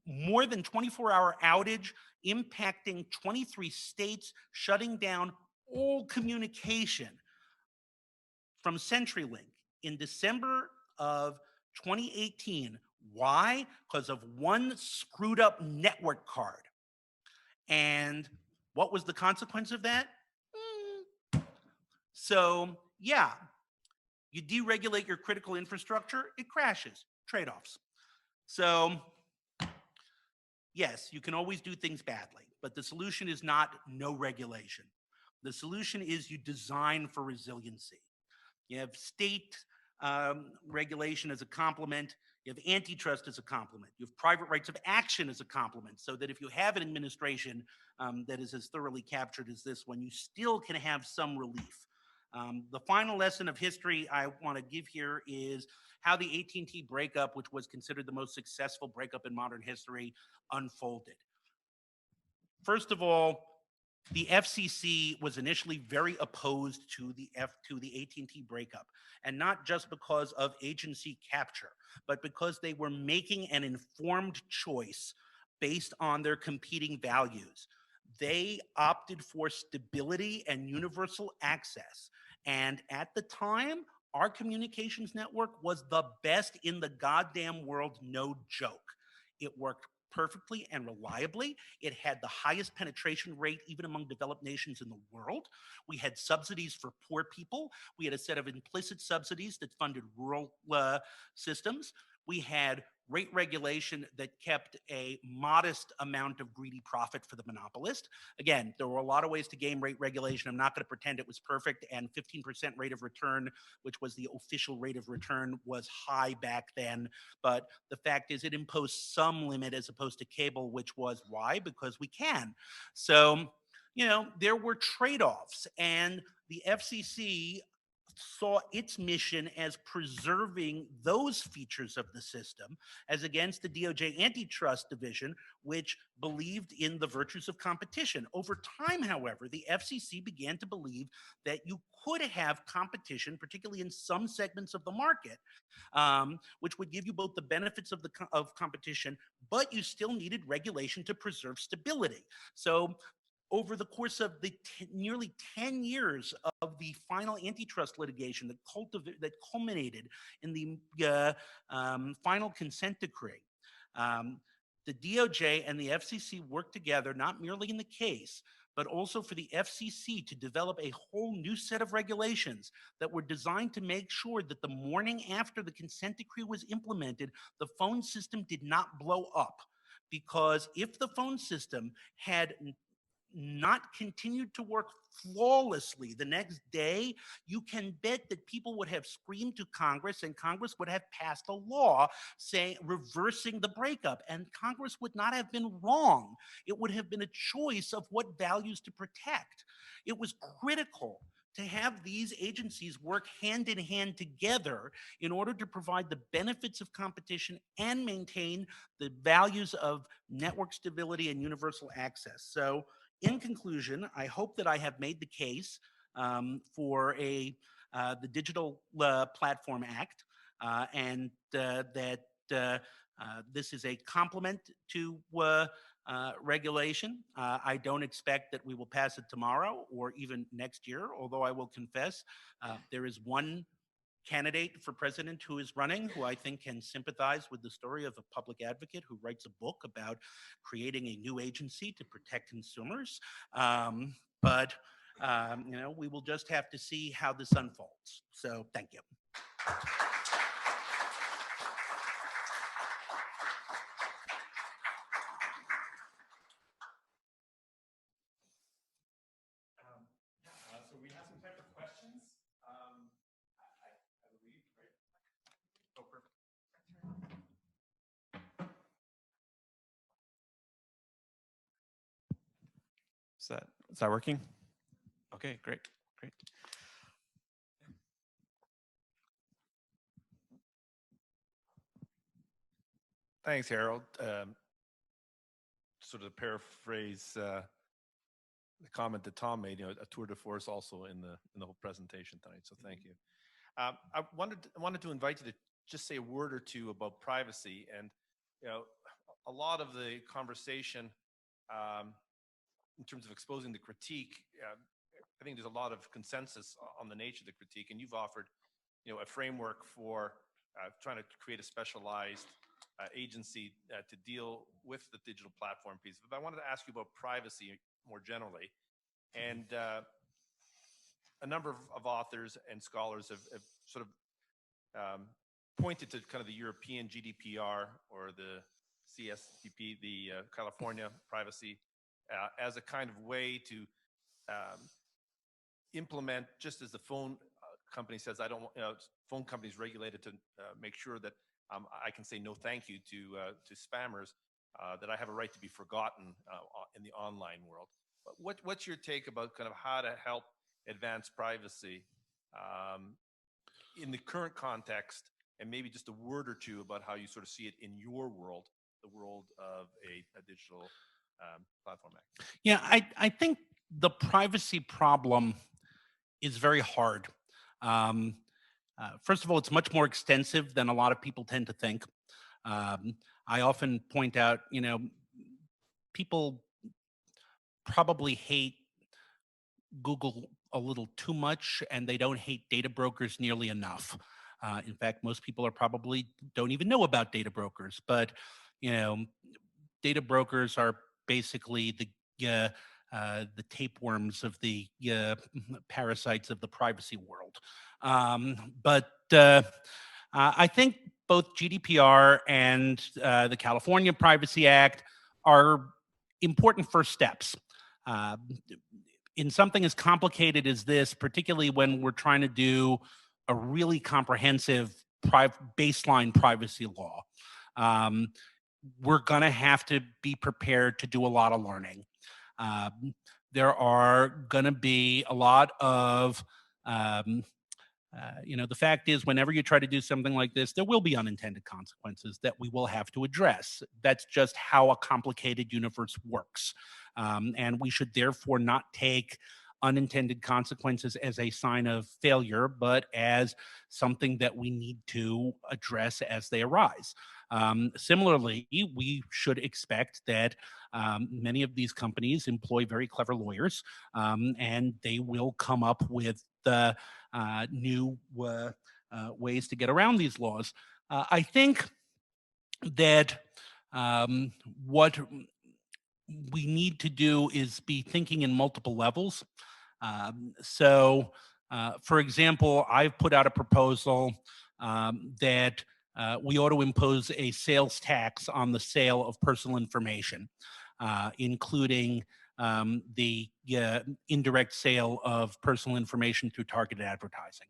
more than 24-hour outage impacting 23 states, shutting down all communication from Centurylink in December of 2018. Why? Because of one screwed up network card. And what was the consequence of that? So, yeah, you deregulate your critical infrastructure, it crashes. Trade offs. So, yes, you can always do things badly, but the solution is not no regulation. The solution is you design for resiliency. You have state regulation as a complement. You have antitrust as a complement. You have private rights of action as a complement, so that if you have an administration that is as thoroughly captured as this one, you still can have some relief. The final lesson of history I want to give here is how the AT&T breakup, which was considered the most successful breakup in modern history, unfolded. First of all, the FCC was initially very opposed to the AT&T breakup, and not just because of agency capture, but because they were making an informed choice based on their competing values. They opted for stability and universal access. And at the time, our communications network was the best in the goddamn world, no joke. It worked perfectly and reliably. It had the highest penetration rate even among developed nations in the world. We had subsidies for poor people. We had a set of implicit subsidies that funded rural systems. We had rate regulation that kept a modest amount of greedy profit for the monopolist. Again, there were a lot of ways to game rate regulation. I'm not going to pretend it was perfect. And 15% rate of return, which was the official rate of return, was high back then. But the fact is, it imposed some limit as opposed to cable, which was why? Because we can. So, there were trade-offs, and the FCC saw its mission as preserving those features of the system, as against the DOJ antitrust division, which believed in the virtues of competition. Over time, however, the FCC began to believe that you could have competition, particularly in some segments of the market, which would give you both the benefits of competition, but you still needed regulation to preserve stability. So over the course of the nearly 10 years of the final antitrust litigation that culminated in the final consent decree, the DOJ and the FCC worked together, not merely in the case, but also for the FCC to develop a whole new set of regulations that were designed to make sure that the morning after the consent decree was implemented, the phone system did not blow up. Because if the phone system had not continued to work flawlessly the next day, you can bet that people would have screamed to Congress, and Congress would have passed a law saying reversing the breakup, and Congress would not have been wrong. It would have been a choice of what values to protect. It was critical to have these agencies work hand in hand together in order to provide the benefits of competition and maintain the values of network stability and universal access. So, in conclusion, I hope that I have made the case for the Digital Platform Act, and that this is a complement to regulation. I don't expect that we will pass it tomorrow or even next year, although I will confess there is one candidate for president who is running who I think can sympathize with the story of a public advocate who writes a book about creating a new agency to protect consumers. But we will just have to see how this unfolds. So thank you. So we have some time for questions. I believe, right? Oh, perfect. Is that working? Okay, great. Thanks, Harold. Sort of paraphrase the comment that Tom made, a tour de force also in the whole presentation tonight. So thank you. I wanted to invite you to just say a word or two about privacy, and a lot of the conversation in terms of exposing the critique. I think there's a lot of consensus on the nature of the critique, and you've offered, a framework for trying to create a specialized agency to deal with the digital platform piece. But I wanted to ask you about privacy more generally. And a number of authors and scholars have sort of pointed to kind of the European GDPR or the CSPP, the California privacy, as a kind of way to implement, just as the phone company says, I don't want, phone companies regulated to make sure that I can say no thank you to spammers, that I have a right to be forgotten in the online world. But what's your take about kind of how to help advance privacy in the current context, and maybe just a word or two about how you sort of see it in your world, the world of a digital platform act? Yeah, I think the privacy problem is very hard. First of all, it's much more extensive than a lot of people tend to think. I often point out, people probably hate Google a little too much, and they don't hate data brokers nearly enough. In fact, most people are probably don't even know about data brokers, but data brokers are basically the tapeworms of the parasites of the privacy world. But I think both GDPR and the California Privacy Act are important first steps. In something as complicated as this, particularly when we're trying to do a really comprehensive baseline privacy law, we're going to have to be prepared to do a lot of learning. There are going to be a lot of, the fact is, whenever you try to do something like this, there will be unintended consequences that we will have to address. That's just how a complicated universe works. And we should therefore not take unintended consequences as a sign of failure, but as something that we need to address as they arise. Similarly, we should expect that many of these companies employ very clever lawyers, and they will come up with the new ways to get around these laws. I think that what we need to do is be thinking in multiple levels. For example, I've put out a proposal that we ought to impose a sales tax on the sale of personal information, including the indirect sale of personal information through targeted advertising.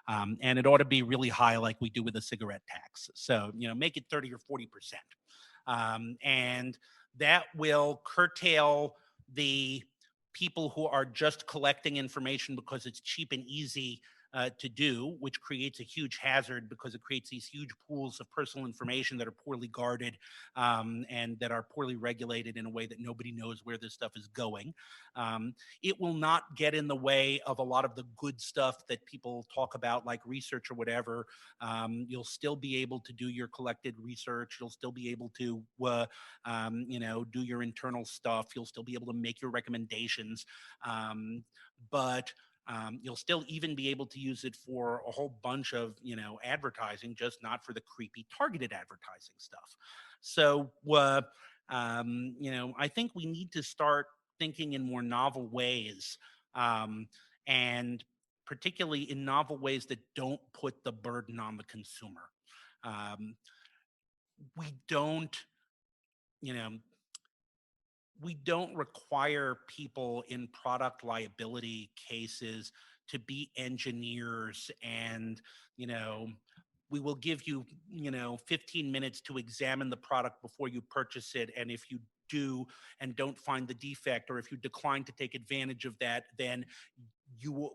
And it ought to be really high, like we do with a cigarette tax. So, make it 30 or 40%. And that will curtail the people who are just collecting information because it's cheap and easy to do, which creates a huge hazard because it creates these huge pools of personal information that are poorly guarded and that are poorly regulated in a way that nobody knows where this stuff is going. It will not get in the way of a lot of the good stuff that people talk about, like research or whatever. You'll still be able to do your collected research. You'll still be able to, do your internal stuff. You'll still be able to make your recommendations. But you'll still even be able to use it for a whole bunch of, advertising, just not for the creepy targeted advertising stuff. So, I think we need to start thinking in more novel ways, and particularly in novel ways that don't put the burden on the consumer. We don't, you know, we don't require people in product liability cases to be engineers and, we will give you, 15 minutes to examine the product before you purchase it. And if you do and don't find the defect, or if you decline to take advantage of that, then you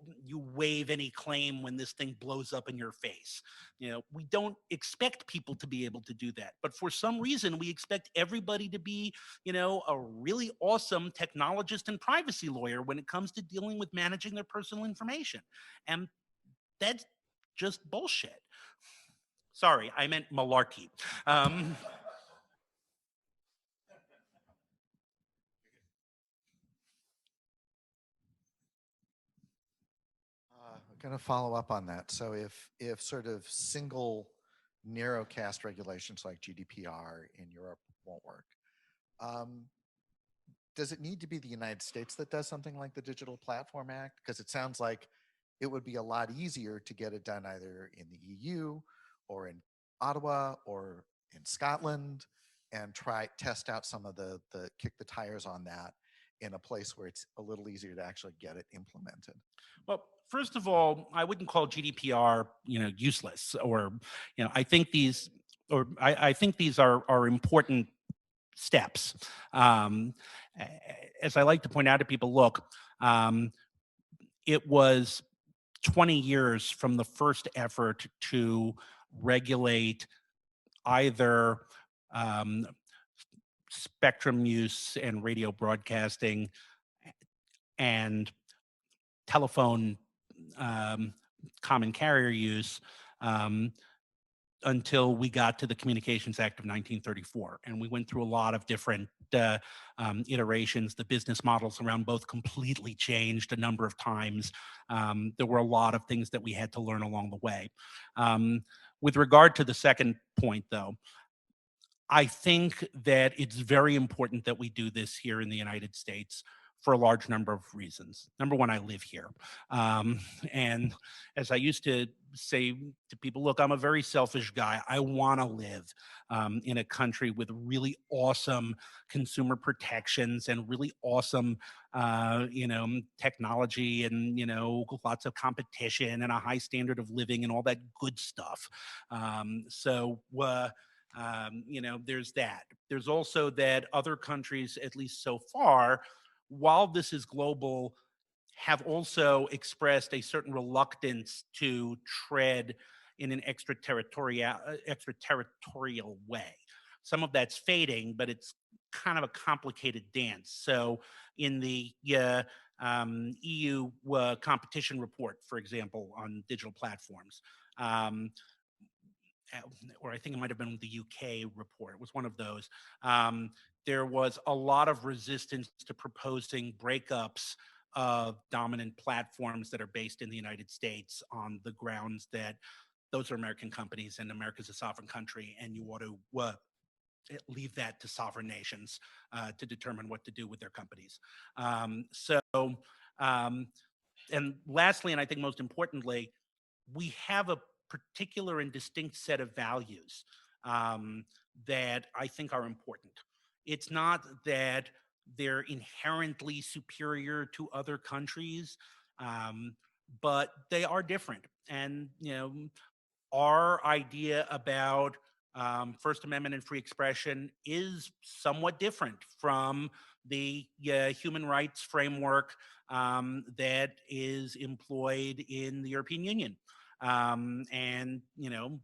waive any claim when this thing blows up in your face. We don't expect people to be able to do that, but for some reason we expect everybody to be, a really awesome technologist and privacy lawyer when it comes to dealing with managing their personal information. And that's just bullshit. Sorry, I meant malarkey. Going to follow up on that. So if sort of single narrowcast regulations like GDPR in Europe won't work, does it need to be the United States that does something like the Digital Platform Act? Because it sounds like it would be a lot easier to get it done either in the EU or in Ottawa or in Scotland, and test out some of the kick the tires on that in a place where it's a little easier to actually get it implemented. Well, first of all, I wouldn't call GDPR, useless, or, I think these, I think these are important steps. As I like to point out to people, look, it was 20 years from the first effort to regulate either spectrum use and radio broadcasting and telephone common carrier use until we got to the Communications Act of 1934. And we went through a lot of different iterations. The business models around both completely changed a number of times. There were a lot of things that we had to learn along the way. With regard to the second point, though, I think that it's very important that we do this here in the United States for a large number of reasons. Number one, I live here. And as I used to say to people, look, I'm a very selfish guy. I want to live in a country with really awesome consumer protections and really awesome, technology and, lots of competition and a high standard of living and all that good stuff. There's that. There's also that other countries, at least so far, while this is global, have also expressed a certain reluctance to tread in an extraterritorial way. Some of that's fading, but it's kind of a complicated dance. So in the EU competition report, for example, on digital platforms, or I think it might have been the UK report. It was one of those. There was a lot of resistance to proposing breakups of dominant platforms that are based in the United States on the grounds that those are American companies and America's a sovereign country, and you ought to leave that to sovereign nations to determine what to do with their companies. And lastly, and I think most importantly, we have a particular and distinct set of values that I think are important. It's not that they're inherently superior to other countries, but they are different. And our idea about First Amendment and free expression is somewhat different from the human rights framework that is employed in the European Union. And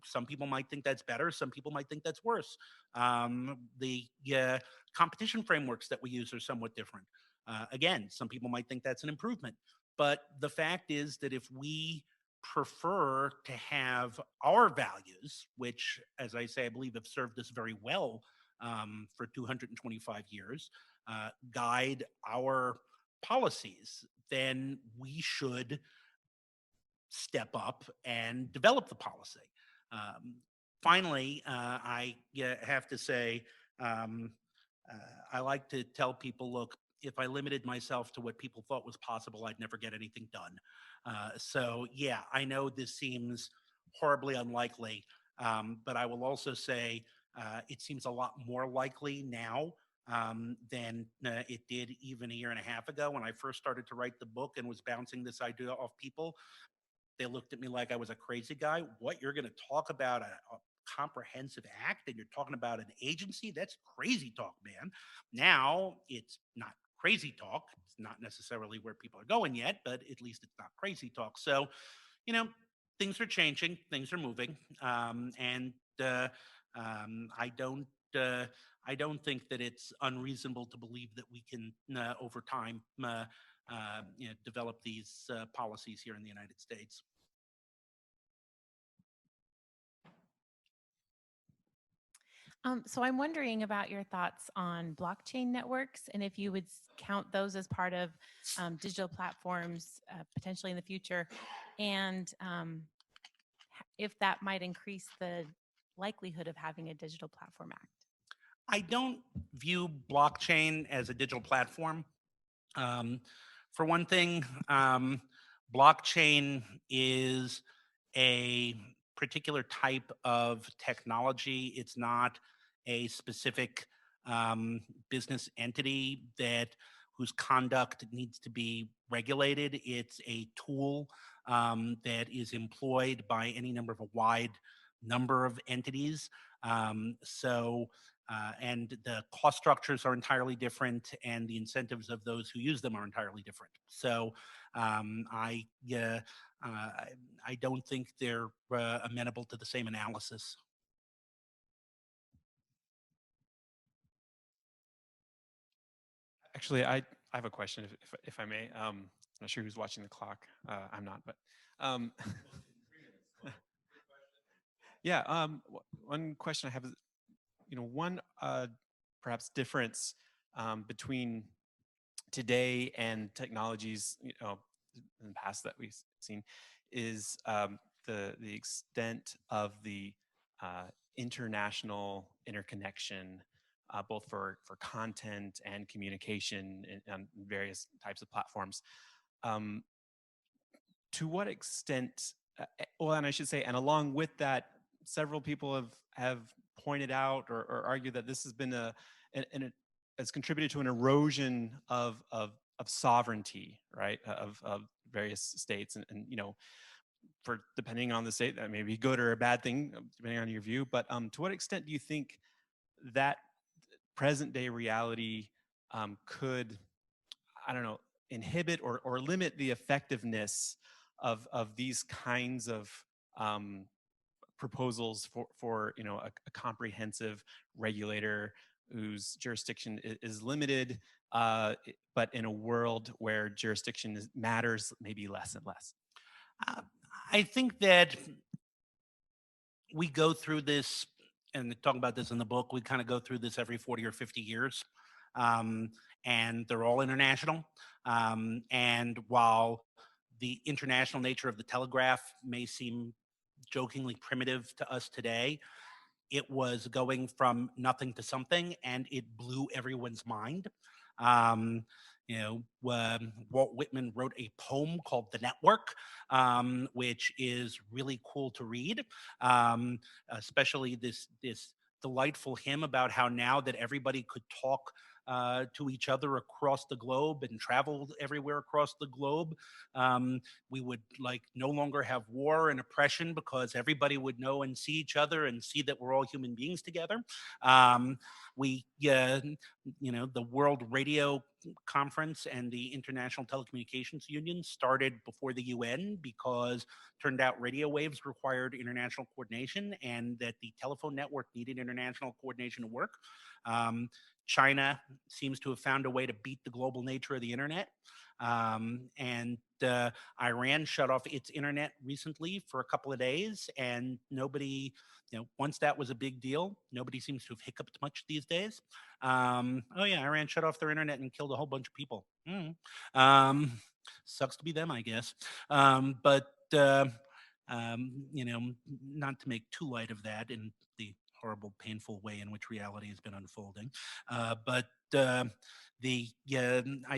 some people might think that's better, some people might think that's worse. The competition frameworks that we use are somewhat different. Again, some people might think that's an improvement. But the fact is that if we prefer to have our values, which, as I say, I believe have served us very well for 225 years, guide our policies, then we should step up and develop the policy. Um, Finally, I have to say, um, I like to tell people, look, if I limited myself to what people thought was possible, I'd never get anything done. So, yeah, I know this seems horribly unlikely, but I will also say it seems a lot more likely now than it did even a year and a half ago when I first started to write the book and was bouncing this idea off people. They looked at me like I was a crazy guy. What, you're going to talk about a comprehensive act and you're talking about an agency? That's crazy talk, man. Now it's not crazy talk. It's not necessarily where people are going yet, but at least it's not crazy talk. So, you know, things are changing, things are moving, and I don't. I don't think that it's unreasonable to believe that we can, over time, develop these policies here in the United States. So I'm wondering about your thoughts on blockchain networks and if you would count those as part of digital platforms potentially in the future, and if that might increase the likelihood of having a digital platform act. I don't view blockchain as a digital platform. Um, for one thing, blockchain is a particular type of technology. It's not a specific business entity that whose conduct needs to be regulated. It's a tool that is employed by any number of a wide number of entities. And the cost structures are entirely different, and the incentives of those who use them are entirely different. So I don't think they're amenable to the same analysis. Actually, I have a question, if I may. I'm not sure who's watching the clock. I'm not, but um, yeah. One question I have is, one perhaps difference between today and technologies, in the past that we've seen, is the extent of the international interconnection, both for content and communication on various types of platforms. Um, to what extent, well, and I should say, and along with that, several people have pointed out or argued that this has been has contributed to an erosion of sovereignty, right, of various states, and for depending on the state, that may be good or a bad thing, depending on your view. But to what extent do you think that present day reality could, I don't know, inhibit or limit the effectiveness of these kinds of proposals for a comprehensive regulator whose jurisdiction is limited, but in a world where jurisdiction matters maybe less and less? Uh, I think that we go through this, and they talk about this in the book. We kind of go through this every 40 or 50 years, um, and they're all international. And while the international nature of the telegraph may seem jokingly primitive to us today, it was going from nothing to something, and it blew everyone's mind. Um, Walt Whitman wrote a poem called "The Network," which is really cool to read, especially this delightful hymn about how now that everybody could talk to each other across the globe and traveled everywhere across the globe. We would no longer have war and oppression because everybody would know and see each other and see that we're all human beings together. The World Radio Conference and the International Telecommunications Union started before the UN because turned out radio waves required international coordination and that the telephone network needed international coordination to work. China seems to have found a way to beat the global nature of the internet. And Iran shut off its internet recently for a couple of days, and nobody, once that was a big deal, nobody seems to have hiccuped much these days. Oh yeah, Iran shut off their internet and killed a whole bunch of people. Sucks to be them, I guess. But not to make too light of that in the horrible, painful way in which reality has been unfolding. But I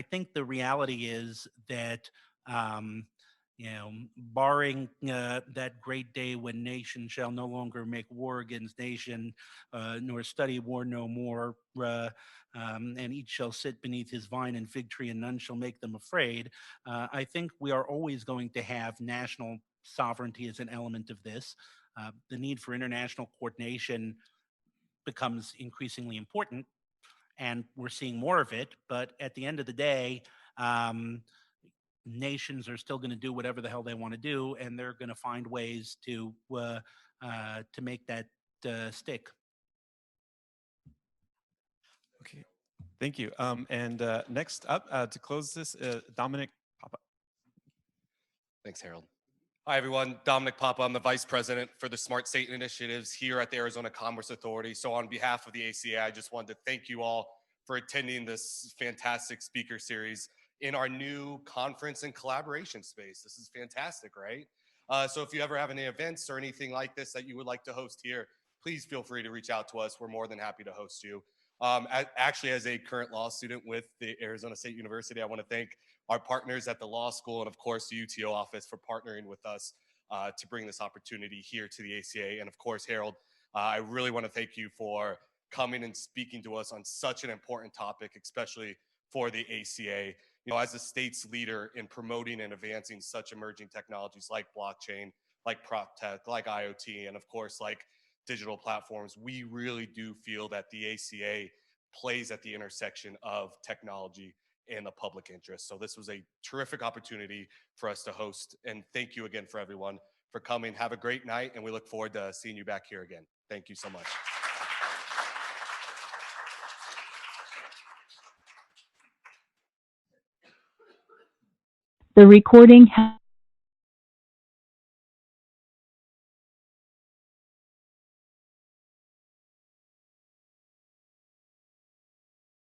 think the reality is that, barring that great day when nation shall no longer make war against nation, nor study war no more, and each shall sit beneath his vine and fig tree, and none shall make them afraid. I think we are always going to have national sovereignty as an element of this. The need for international coordination becomes increasingly important, and we're seeing more of it. But at the end of the day, nations are still going to do whatever the hell they want to do, and they're going to find ways to make that stick. Okay, thank you. And next up to close this, Dominic Papa. Thanks, Harold. Hi, everyone. Dominic Papa. I'm the Vice President for the Smart State Initiatives here at the Arizona Commerce Authority. So on behalf of the ACA, I just wanted to thank you all for attending this fantastic speaker series in our new conference and collaboration space. This is fantastic, right? So if you ever have any events or anything like this that you would like to host here, please feel free to reach out to us. We're more than happy to host you. Actually, as a current law student with the Arizona State University, I want to thank our partners at the law school and, of course, the UTO office for partnering with us to bring this opportunity here to the ACA. And, of course, Harold, I really want to thank you for coming and speaking to us on such an important topic, especially for the ACA. As a state's leader in promoting and advancing such emerging technologies like blockchain, like prop tech, like IoT, and, of course, like digital platforms, we really do feel that the ACA plays at the intersection of technology and the public interest. So this was a terrific opportunity for us to host. And thank you again for everyone for coming. Have a great night, and we look forward to seeing you back here again. Thank you so much. The recording has